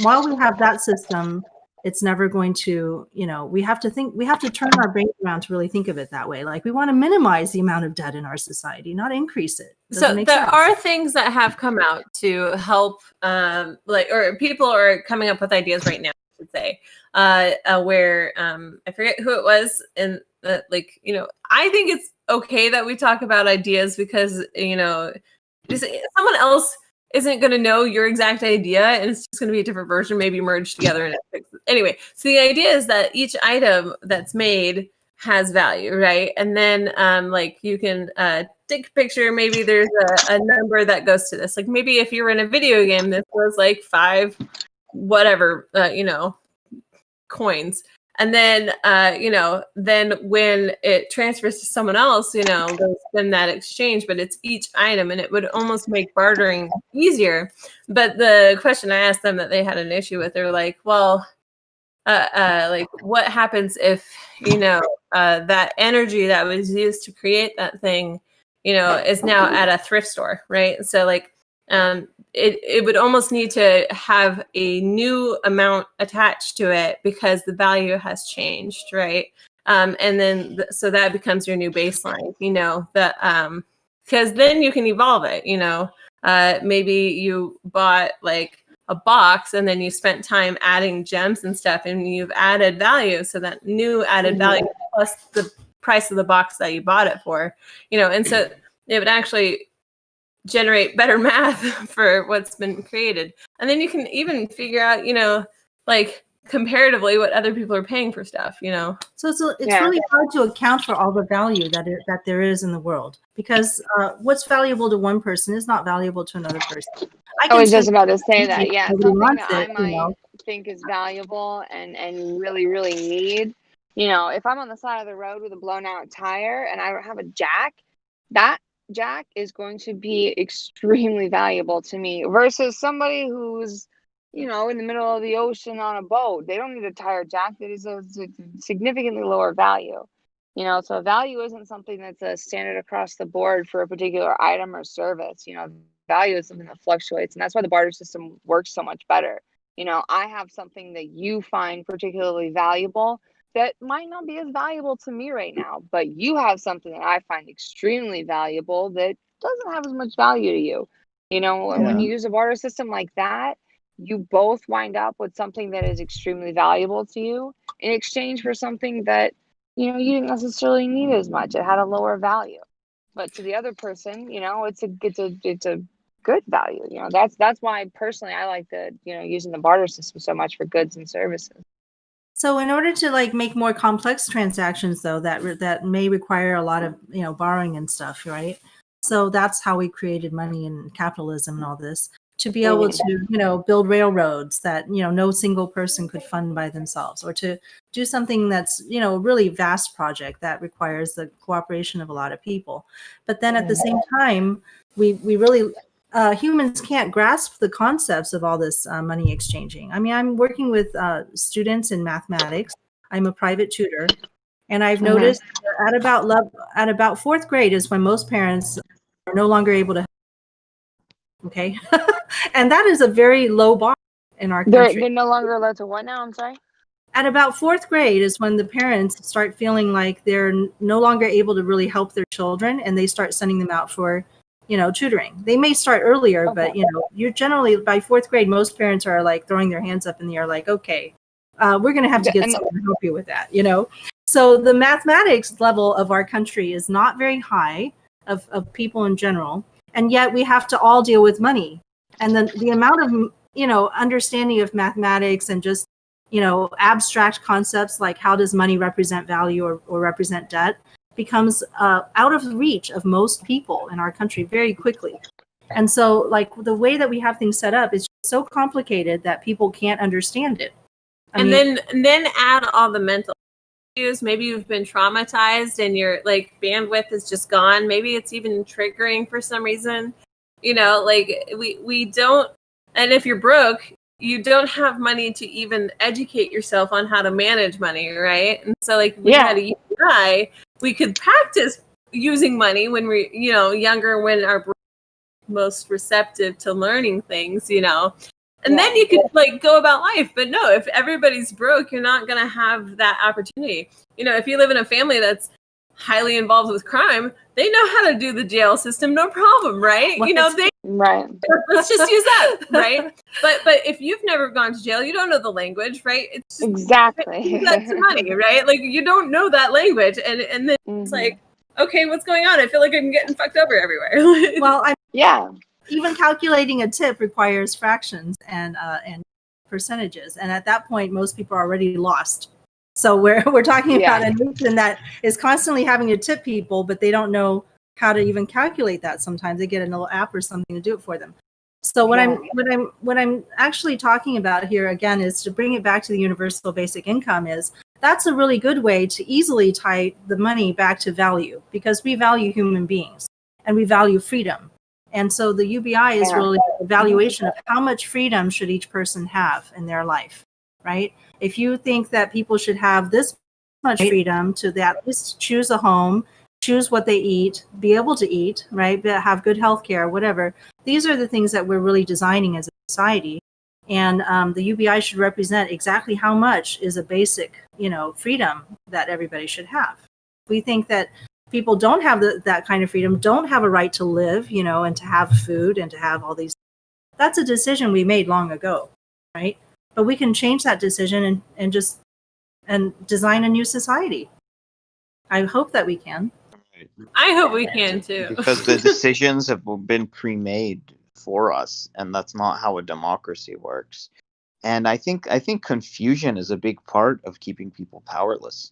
while we have that system, it's never going to, we have to turn our brain around to really think of it that way. Like, we want to minimize the amount of debt in our society, not increase it. So there are things that have come out to help, or people are coming up with ideas right now, I should say, where I forget who it was, and I think it's okay that we talk about ideas because, someone else isn't going to know your exact idea, and it's just going to be a different version, maybe merged together. And anyway, so the idea is that each item that's made has value, right? And then you can take a picture. Maybe there's a number that goes to this. Like, maybe if you're in a video game, this was like 5 whatever, coins. And then, then when it transfers to someone else, there's been that exchange, but it's each item, and it would almost make bartering easier. But the question I asked them that they had an issue with, they're like, well, what happens if, that energy that was used to create that thing, is now at a thrift store, right? So it would almost need to have a new amount attached to it because the value has changed, right? And then so that becomes your new baseline, because then you can evolve it. Maybe you bought like a box and then you spent time adding gems and stuff, and you've added value. So that new added value plus the price of the box that you bought it for, and so it would actually generate better math for what's been created. And then you can even figure out, comparatively what other people are paying for stuff, So it's really hard to account for all the value that there is in the world, because what's valuable to one person is not valuable to another person. I was just about to say that. Yeah, something that I might know. think is valuable and really, really need. If I'm on the side of the road with a blown out tire and I don't have a jack, that jack is going to be extremely valuable to me versus somebody who's you know, in the middle of the ocean on a boat. They don't need a tire jack. That is a significantly lower value. You know, so value isn't something that's a standard across the board for a particular item or service. You know, value is something that fluctuates, and that's why the barter system works so much better. You know, I have something that you find particularly valuable that might not be as valuable to me right now, but you have something that I find extremely valuable that doesn't have as much value to you. You know, and when you use a barter system like that, you both wind up with something that is extremely valuable to you in exchange for something that, you know, you didn't necessarily need as much. It had a lower value. But to the other person, you know, it's a good value. You know, that's why personally I like using the barter system so much for goods and services. So in order to like make more complex transactions though, that may require a lot of, you know, borrowing and stuff, right? So that's how we created money and capitalism and all this, to be able to, you know, build railroads that, you know, no single person could fund by themselves, or to do something that's, you know, a really vast project that requires the cooperation of a lot of people. But then at the same time, we really humans can't grasp the concepts of all this money exchanging. I mean, I'm working with students in mathematics. I'm a private tutor, and I've noticed that at about fourth grade is when most parents are no longer able to. Okay, and that is a very low bar in our country. They're no longer allowed to what now? I'm sorry. At about fourth grade is when the parents start feeling like they're no longer able to really help their children, and they start sending them out for, you know, tutoring. They may start earlier, but you know, you're generally by fourth grade, most parents are like throwing their hands up in the air, like, okay, we're going to have to get someone to help you with that, you know. So the mathematics level of our country is not very high of people in general, and yet we have to all deal with money, and then the amount of, you know, understanding of mathematics and just, you know, abstract concepts like how does money represent value or represent debt becomes out of reach of most people in our country very quickly. And so like the way that we have things set up is so complicated that people can't understand it. And then add all the mental issues. Maybe you've been traumatized and your like bandwidth is just gone. Maybe it's even triggering for some reason. You know, like we don't, and if you're broke, you don't have money to even educate yourself on how to manage money, right? And so like we had a UBI, we could practice using money when we're, you know, younger, when our most receptive to learning things, you know. And then you could like go about life. But no, if everybody's broke, you're not going to have that opportunity. You know, if you live in a family that's highly involved with crime, they know how to do the jail system, no problem, right? You know, let's just use that, right? But if you've never gone to jail, you don't know the language, right? It's just, exactly that's money, right? Like you don't know that language, and then it's like, okay, what's going on? I feel like I'm getting fucked over everywhere. Well, even calculating a tip requires fractions and percentages, and at that point, most people are already lost. So we're talking about a nation that is constantly having to tip people, but they don't know how to even calculate that. Sometimes they get a little app or something to do it for them. So what I'm actually talking about here again is to bring it back to the universal basic income. Is that's a really good way to easily tie the money back to value, because we value human beings and we value freedom. And so the UBI is really an evaluation of how much freedom should each person have in their life, right? If you think that people should have this much freedom to at least choose a home, choose what they eat, be able to eat, right? Have good health care, whatever. These are the things that we're really designing as a society. And the UBI should represent exactly how much is a basic, you know, freedom that everybody should have. We think that people don't have that kind of freedom, don't have a right to live, you know, and to have food and to have all these. That's a decision we made long ago, right? But we can change that decision and design a new society. I hope that we can. I hope we can too. Because the decisions have been pre-made for us, and that's not how a democracy works. And I think confusion is a big part of keeping people powerless.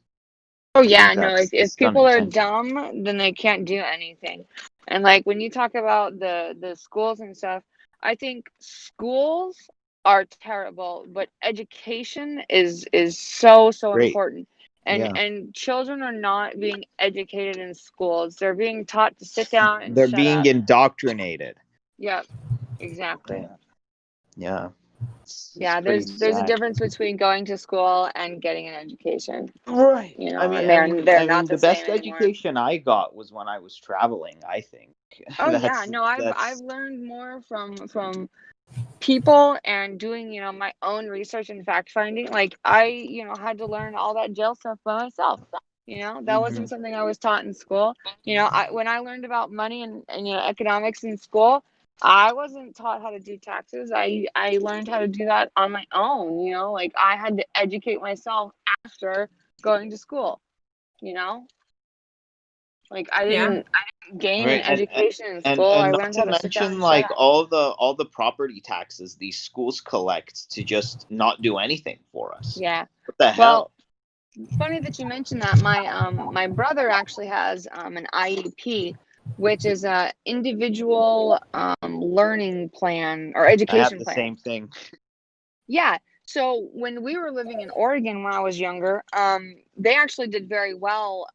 Oh yeah, no. If people are dumb, then they can't do anything. And like when you talk about the schools and stuff, I think schools are terrible, but education is so Great. important. And children are not being educated in schools. They're being taught to sit down and they're being indoctrinated. Yep, exactly. Yeah. Yeah, pretty there's a sad. difference between going to school and getting an education. Right. You know, I mean, and they're not the the best same anymore. education I got was when I was traveling, I think. Oh yeah, no, I've learned more from people and doing, my own research and fact finding. Like I, had to learn all that jail stuff by myself. That wasn't something I was taught in school. When I learned about money and economics in school, I wasn't taught how to do taxes. I learned how to do that on my own. Like I had to educate myself after going to school. Like I didn't gain an Right, education in school. I and not learned how to to sit down mention and like shut up. all the property taxes these schools collect to just not do anything for us. Yeah. What the Well, hell? funny that you mentioned that. My brother actually has an IEP, which is a individual learning plan or I have education the plan. same thing. Yeah. So when we were living in Oregon when I was younger, they actually did very well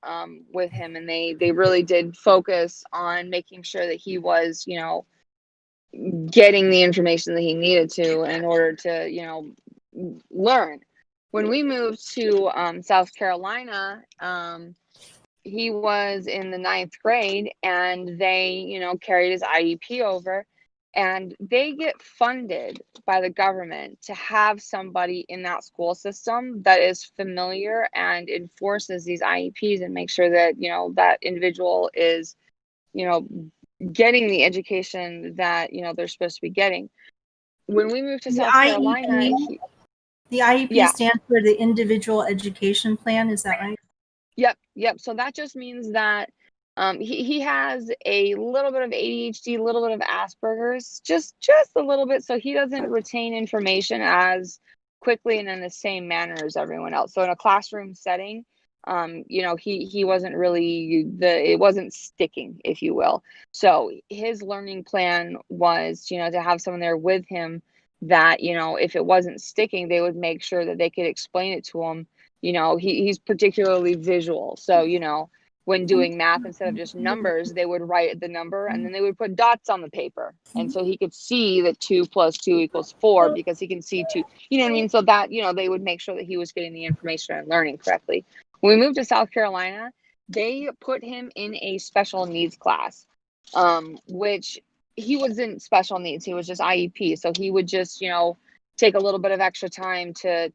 with him, and they really did focus on making sure that he was, getting the information that he needed to in order to, learn. When we moved to South Carolina, he was in the 9th grade, and they, carried his IEP over, and they get funded by the government to have somebody in that school system that is familiar and enforces these IEPs and make sure that, that individual is, getting the education that, they're supposed to be getting. When we moved to The South Carolina, IEP, the IEP yeah. stands for the Individual Education Plan. Is that right? Yep. So that just means that he has a little bit of ADHD, a little bit of Asperger's, just a little bit. So he doesn't retain information as quickly and in the same manner as everyone else. So in a classroom setting, he wasn't really it wasn't sticking, if you will. So his learning plan was, to have someone there with him that, if it wasn't sticking, they would make sure that they could explain it to him. He's particularly visual. So, when doing math, instead of just numbers, they would write the number and then they would put dots on the paper. And so he could see that 2 + 2 = 4 because he can see 2, you know what I mean? So that, they would make sure that he was getting the information and learning correctly. When we moved to South Carolina, they put him in a special needs class, which he wasn't special needs. He was just IEP. So he would just, take a little bit of extra time to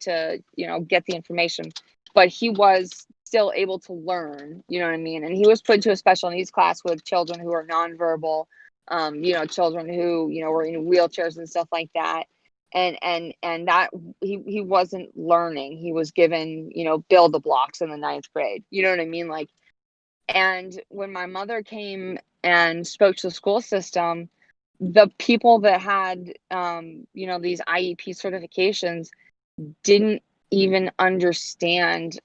get the information, but he was still able to learn, you know what I mean? And he was put into a special needs class with children who are nonverbal, children who, were in wheelchairs and stuff like that. And that he wasn't learning. He was given, build the blocks in the 9th grade. You know what I mean? Like, and when my mother came and spoke to the school system, the people that had, these IEP certifications didn't even understand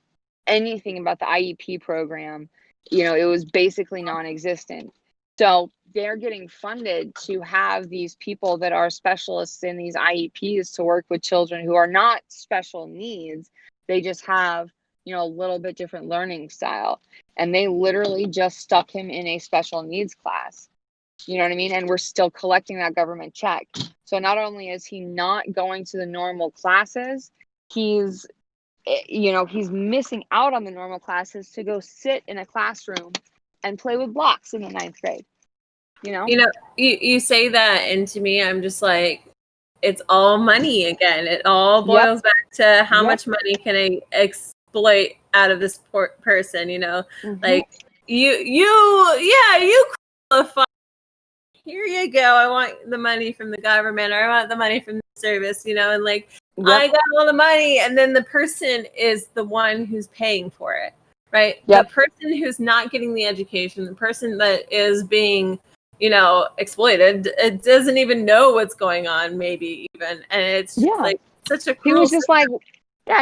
anything about the IEP program. It was basically non-existent. So they're getting funded to have these people that are specialists in these IEPs to work with children who are not special needs. They just have, a little bit different learning style. And they literally just stuck him in a special needs class. You know what I mean? And we're still collecting that government check. So not only is he not going to the normal classes, he's missing out on the normal classes to go sit in a classroom and play with blocks in the 9th grade. You say that, and to me, I'm just like, it's all money again. It all boils back to how much money can I exploit out of this person, like you qualify. Here you go. I want the money from the government, or I want the money from the service, and like, I got all the money, and then the person is the one who's paying for it, right? The person who's not getting the education, the person that is being, exploited, it doesn't even know what's going on, maybe even, and it's just like such a cruel. He was just like,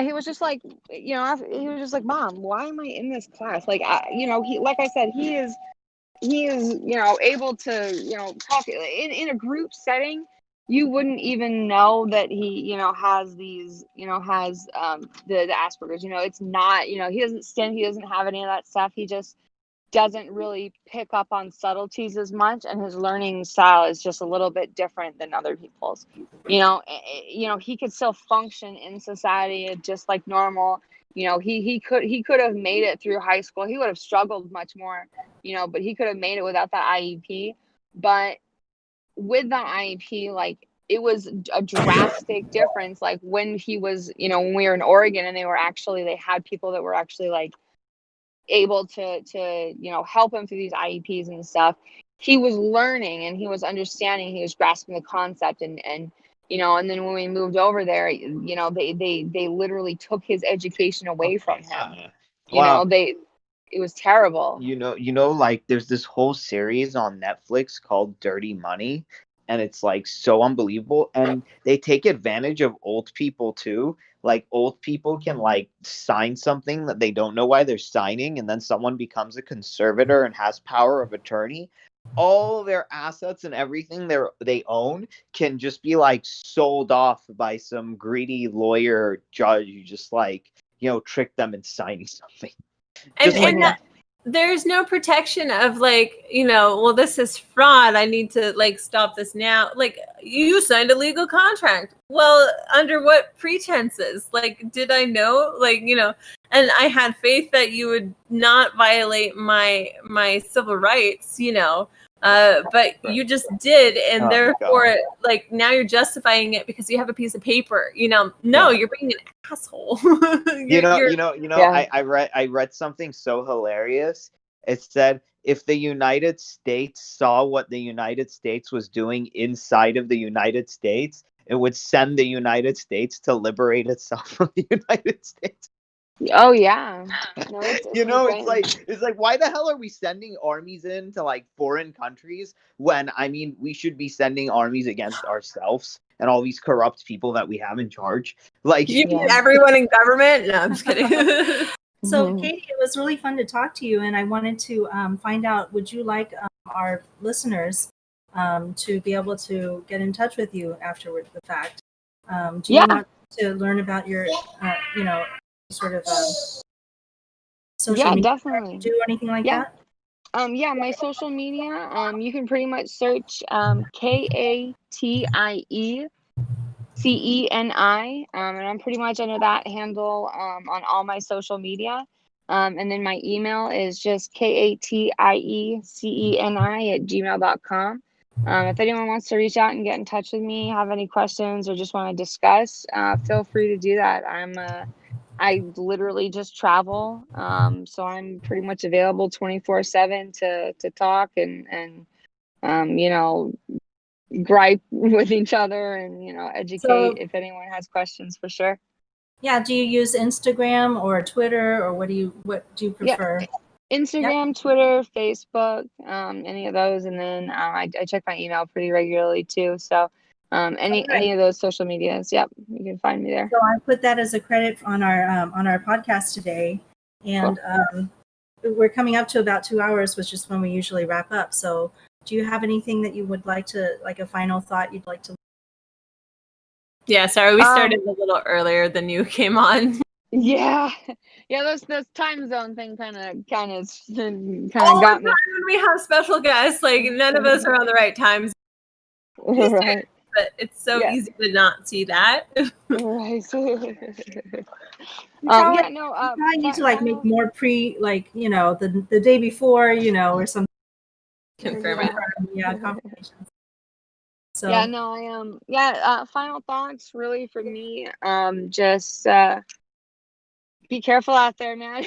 he was just like, he was just like, Mom, why am I in this class? Like, he, like I said, he is, able to, talk in a group setting. You wouldn't even know that he, has these, has the Asperger's. It's not, he doesn't have any of that stuff. He just, doesn't really pick up on subtleties as much, and his learning style is just a little bit different than other people's. He could still function in society just like normal. He could have made it through high school. He would have struggled much more, but he could have made it without that IEP. But with that IEP, like, it was a drastic difference. Like when he was, when we were in Oregon, and they had people that were actually like able to help him through these IEPs and stuff. He was learning and he was understanding, he was grasping the concept, and then when we moved over there, they literally took his education away from him. Wow. It was terrible. Like there's this whole series on Netflix called Dirty Money, and it's like so unbelievable, and they take advantage of old people too. Like old people can like sign something that they don't know why they're signing, and then someone becomes a conservator and has power of attorney. All their assets and everything they own can just be like sold off by some greedy lawyer judge who just like tricked them into signing something. There's no protection of like, well, this is fraud, I need to like stop this now. Like, you signed a legal contract. Well, under what pretenses? Like, did I know? Like, and I had faith that you would not violate my civil rights, but you just did, and therefore, like, now you're justifying it because you have a piece of paper. No, you're being an asshole. I read something so hilarious. It said, if the United States saw what the United States was doing inside of the United States, it would send the United States to liberate itself from the United States. Oh yeah. No, it's like, why the hell are we sending armies into like foreign countries when, I mean, we should be sending armies against ourselves and all these corrupt people that we have in charge? Like, you mean everyone in government? No, I'm just kidding. So Katie, it was really fun to talk to you, and I wanted to find out, would you like our listeners to be able to get in touch with you afterward the fact? Do you want to learn about your sort of social media? Definitely. Do anything like that? My social media, you can pretty much search KATIE CENI, and I'm pretty much under that handle on all my social media. And then my email is just KATIECENI@gmail.com. If anyone wants to reach out and get in touch with me, have any questions, or just want to discuss, feel free to do that. I literally just travel, so I'm pretty much available 24/7 to talk and gripe with each other and educate if anyone has questions, for sure. Yeah, do you use Instagram or Twitter, or what do you prefer? Instagram, Twitter, Facebook, any of those, and then I check my email pretty regularly too. So any of those social medias, you can find me there. So I put that as a credit on our podcast today, and cool. We're coming up to about 2 hours, which is when we usually wrap up. So do you have anything that you would like to, like a final thought you'd like to? Yeah, sorry, we started a little earlier than you came on. Yeah. Those time zone thing kind of got me. When we have special guests, like none of us are on the right times. Right. But it's so easy to not see that. Right. I need to like make more the day before, or something. Confirm it. Yeah, confirmation. So I am. Final thoughts really for me. Just be careful out there, man.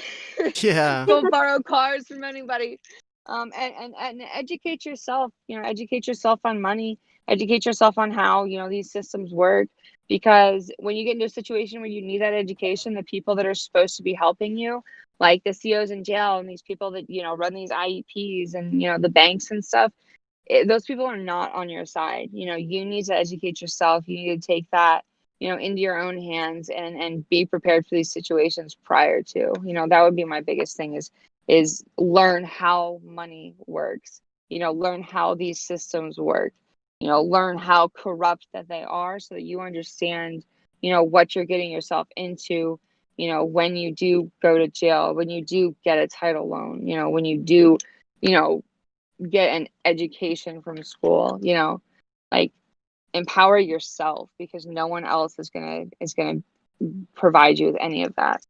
Yeah. Don't borrow cars from anybody. And educate yourself. Educate yourself on money. Educate yourself on how these systems work. Because when you get into a situation where you need that education, the people that are supposed to be helping you, like the COs in jail and these people that run these IEPs and the banks and stuff, those people are not on your side. You need to educate yourself. You need to take that into your own hands and be prepared for these situations prior to. That would be my biggest thing is learn how money works. Learn how these systems work. Learn how corrupt that they are, so that you understand what you're getting yourself into, you know, when you do go to jail, when you do get a title loan, you know, when you do, you know, get an education from school, you know, like empower yourself, because no one else is gonna provide you with any of that.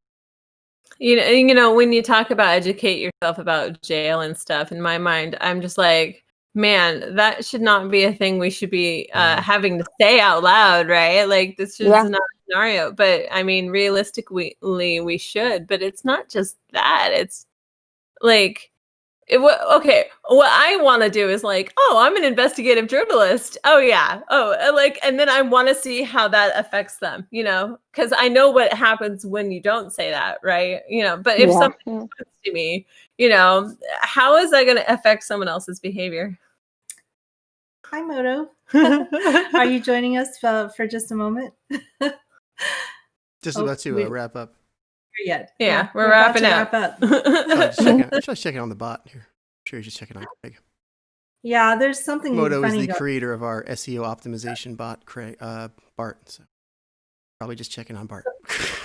You know, when you talk about educate yourself about jail and stuff, in my mind, I'm just like, man, that should not be a thing we should be having to say out loud, right? Like, this is not a scenario. But I mean, realistically, we should. But it's not just that. It's like, okay, what I want to do is like, oh, I'm an investigative journalist. Oh yeah. Oh, like, and then I want to see how that affects them, you know, because I know what happens when you don't say that, right? You know, but if something happens to me, you know, how is that going to affect someone else's behavior? Hi, Moto. Are you joining us for just a moment? Just about to wrap up. Yet. Yeah, we're wrapping up. I'm just checking on the bot here. I'm sure you're just checking on Craig. Yeah, there's something Moto funny is the creator of our SEO optimization bot, Bart. So probably just checking on Bart.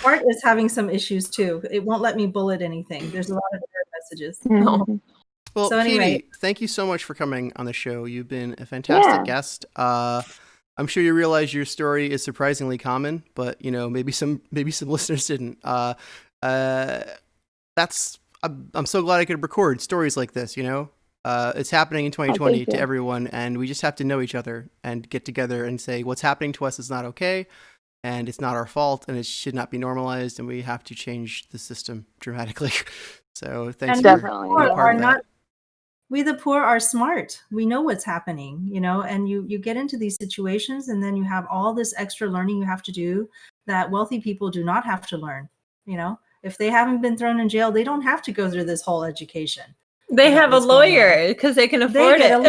Bart is having some issues too. It won't let me bullet anything. There's a lot of error messages. Mm-hmm. Well, so anyway, Katie, thank you so much for coming on the show. You've been a fantastic guest. I'm sure you realize your story is surprisingly common, but you know, maybe some listeners didn't. I'm so glad I could record stories like this. You know, it's happening in 2020 to everyone, and we just have to know each other and get together and say what's happening to us is not okay, and it's not our fault, and it should not be normalized, and we have to change the system dramatically. So thanks for being part of that. We the poor are smart. We know what's happening, you know, and you get into these situations and then you have all this extra learning you have to do that wealthy people do not have to learn. You know, if they haven't been thrown in jail, they don't have to go through this whole education. They have a lawyer because they can afford it.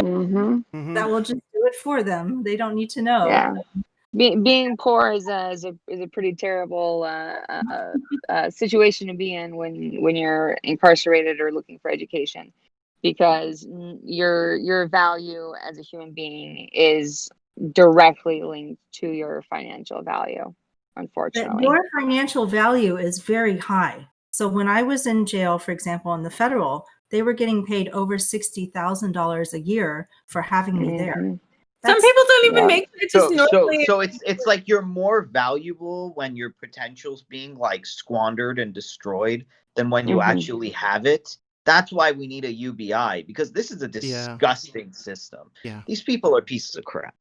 That will just do it for them. They don't need to know. Yeah. Being poor is a pretty terrible situation to be in when you're incarcerated or looking for education, because your value as a human being is directly linked to your financial value, unfortunately. Your financial value is very high. So when I was in jail, for example, in the federal, they were getting paid over $60,000 a year for having me there. Some people don't even make it. So it's like you're more valuable when your potential's being like squandered and destroyed than when you actually have it. That's why we need a UBI, because this is a disgusting system. Yeah. These people are pieces of crap.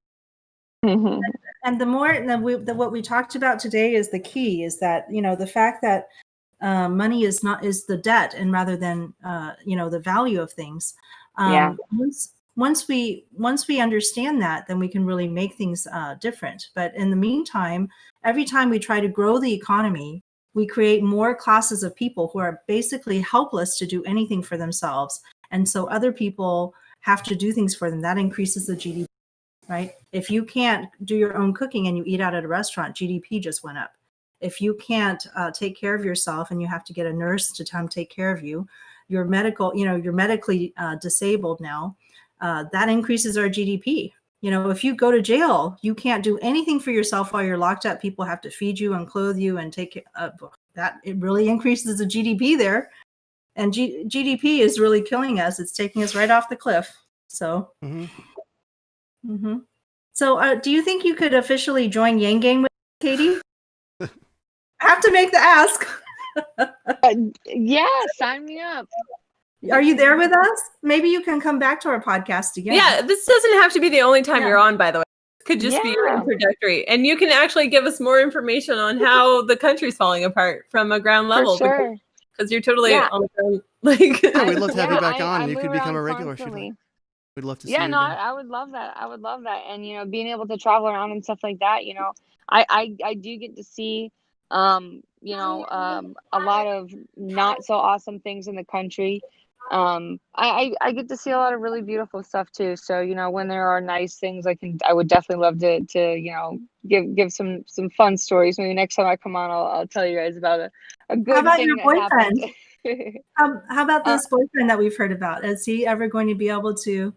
And what we talked about today is the key, is that, you know, the fact that money is the debt, and rather than you know, the value of things. Once we understand that, then we can really make things different. But in the meantime, every time we try to grow the economy, we create more classes of people who are basically helpless to do anything for themselves. And so other people have to do things for them. That increases the GDP, right? If you can't do your own cooking and you eat out at a restaurant, GDP just went up. If you can't take care of yourself and you have to get a nurse to come take care of you, you're medically disabled now, that increases our GDP. You know, if you go to jail, you can't do anything for yourself while you're locked up. People have to feed you and clothe you and take that. It really increases the GDP there. And GDP is really killing us. It's taking us right off the cliff. So, So do you think you could officially join Yanggang with Katie? I have to make the ask. Yeah, sign me up. Are you there with us? Maybe you can come back to our podcast again. Yeah, this doesn't have to be the only time you're on, by the way. It could just be your introductory. And you can actually give us more information on how the country's falling apart from a ground level. For sure. Because you're totally on the ground. Like, we'd love to have you back on. You could become a regular. We'd love to see you again. I would love that. I would love that. And, you know, being able to travel around and stuff like that, you know, I do get to see, you know, a lot of not so awesome things in the country. I get to see a lot of really beautiful stuff too. So, you know, when there are nice things, I would definitely love to, you know, give some fun stories. Maybe next time I come on, I'll tell you guys about a good How about thing your that boyfriend? happened. How about this boyfriend that we've heard about? Is he ever going to be able to,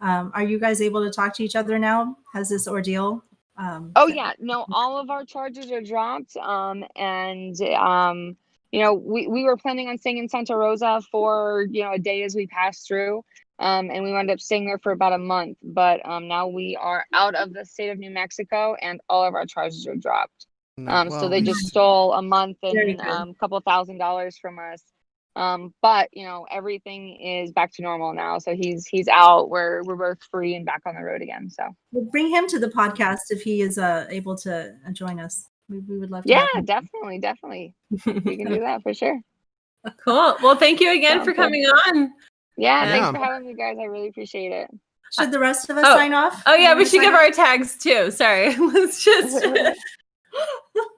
are you guys able to talk to each other now? Has this ordeal Oh yeah, no, all of our charges are dropped. We were planning on staying in Santa Rosa for, a day as we passed through. And we wound up staying there for about a month. But now we are out of the state of New Mexico and all of our charges are dropped. So they just stole a month and a couple $1,000s from us. But everything is back to normal now. So he's out. We're both free and back on the road again. So we'll bring him to the podcast if he is able to join us. We would love to. Yeah, definitely. We can do that for sure. Cool. Well, thank you again for coming on. Yeah, thanks for having me, guys. I really appreciate it. Should the rest of us sign off? Oh yeah, we should give our tags too. Sorry.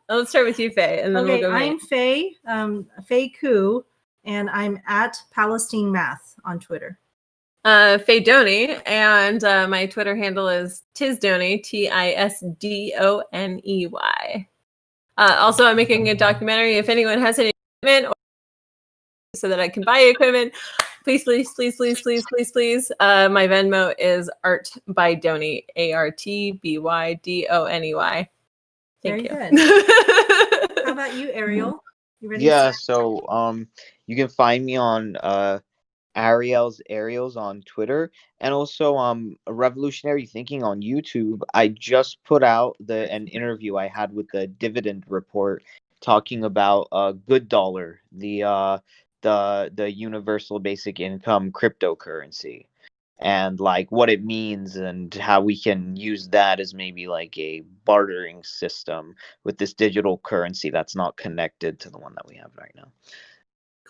Let's start with you, Faye, and then we'll go. I'm Faye, Faye Koo, and I'm at Palestine Math on Twitter. Faye Doney, and my Twitter handle is Tisdoney, TISDONEY. Also, I'm making a documentary. If anyone has any equipment so that I can buy equipment, please. My Venmo is Art by Doney, ARTBYDONEY. Thank you. Good. How about you, Ariel? You ready? Yeah. So you can find me on Ariels on Twitter, and also Revolutionary Thinking on YouTube. I just put out an interview I had with the Dividend Report talking about Good Dollar, the universal basic income cryptocurrency, and like what it means and how we can use that as maybe like a bartering system with this digital currency that's not connected to the one that we have right now.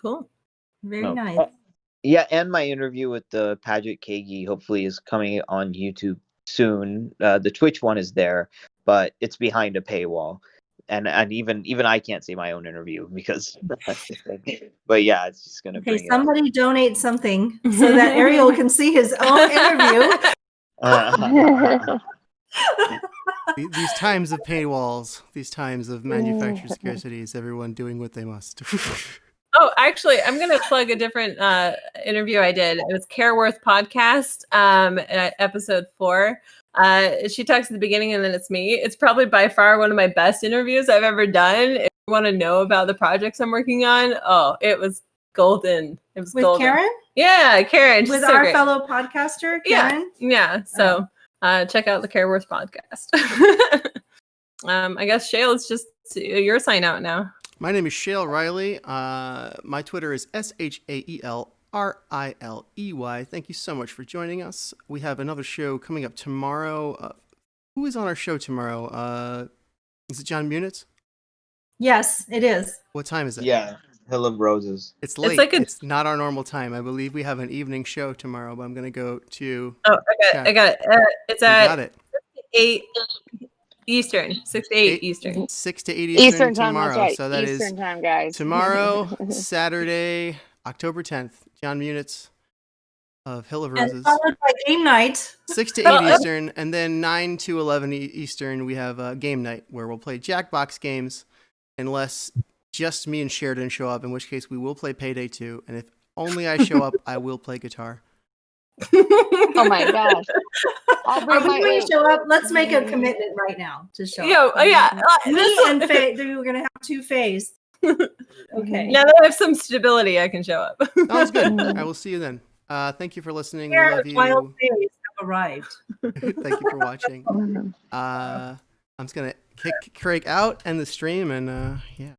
Cool. Very nice. Yeah, and my interview with the Paget Kagi hopefully is coming on YouTube soon. The Twitch one is there, but it's behind a paywall, and even I can't see my own interview because. But yeah, it's just gonna. Okay, somebody donate something so that Ariel can see his own interview. These times of paywalls, these times of manufacturer scarcities, everyone doing what they must. Oh, actually, I'm going to plug a different interview I did. It was Careworth Podcast, episode 4. She talks at the beginning and then it's me. It's probably by far one of my best interviews I've ever done. If you want to know about the projects I'm working on, it was golden. It was with golden. Karen? Yeah, Karen. With our fellow podcaster, Karen? Yeah. So check out the Careworth Podcast. I guess, Shale, it's just your sign out now. My name is Shale Riley. My Twitter is SHAELRILEY. Thank you so much for joining us. We have another show coming up tomorrow. Who is on our show tomorrow? Is it John Munitz? Yes, it is. What time is it? Yeah, Hill of Roses. It's late. It's not our normal time. I believe we have an evening show tomorrow, but I'm going to go to... Oh, I got it. It's at 8 Eastern, 6 to 8 Eastern. 6 to 8 Eastern time, tomorrow. that's right. So that Eastern is time, guys. Tomorrow, Saturday, October 10th. John Munitz of Hill of Roses. And followed by game night. 6 to 8 Eastern, and then 9 to 11 Eastern, we have game night where we'll play Jackbox games, unless just me and Sheridan show up, in which case we will play Payday 2. And if only I show up, I will play guitar. Oh my gosh. Show up. Let's make a commitment right now to show up. Me and Faye, we're going to have 2 Fays. Okay. Now that I have some stability, I can show up. Sounds good. I will see you then. Thank you for listening. We love you. Wild Fays have arrived. Thank you for watching. I'm just going to kick Craig out and the stream, and yeah.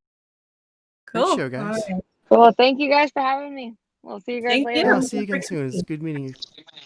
Cool. Good show, guys. Right. Well, thank you guys for having me. We'll see you guys later. I'll see you again soon. It's good meeting you.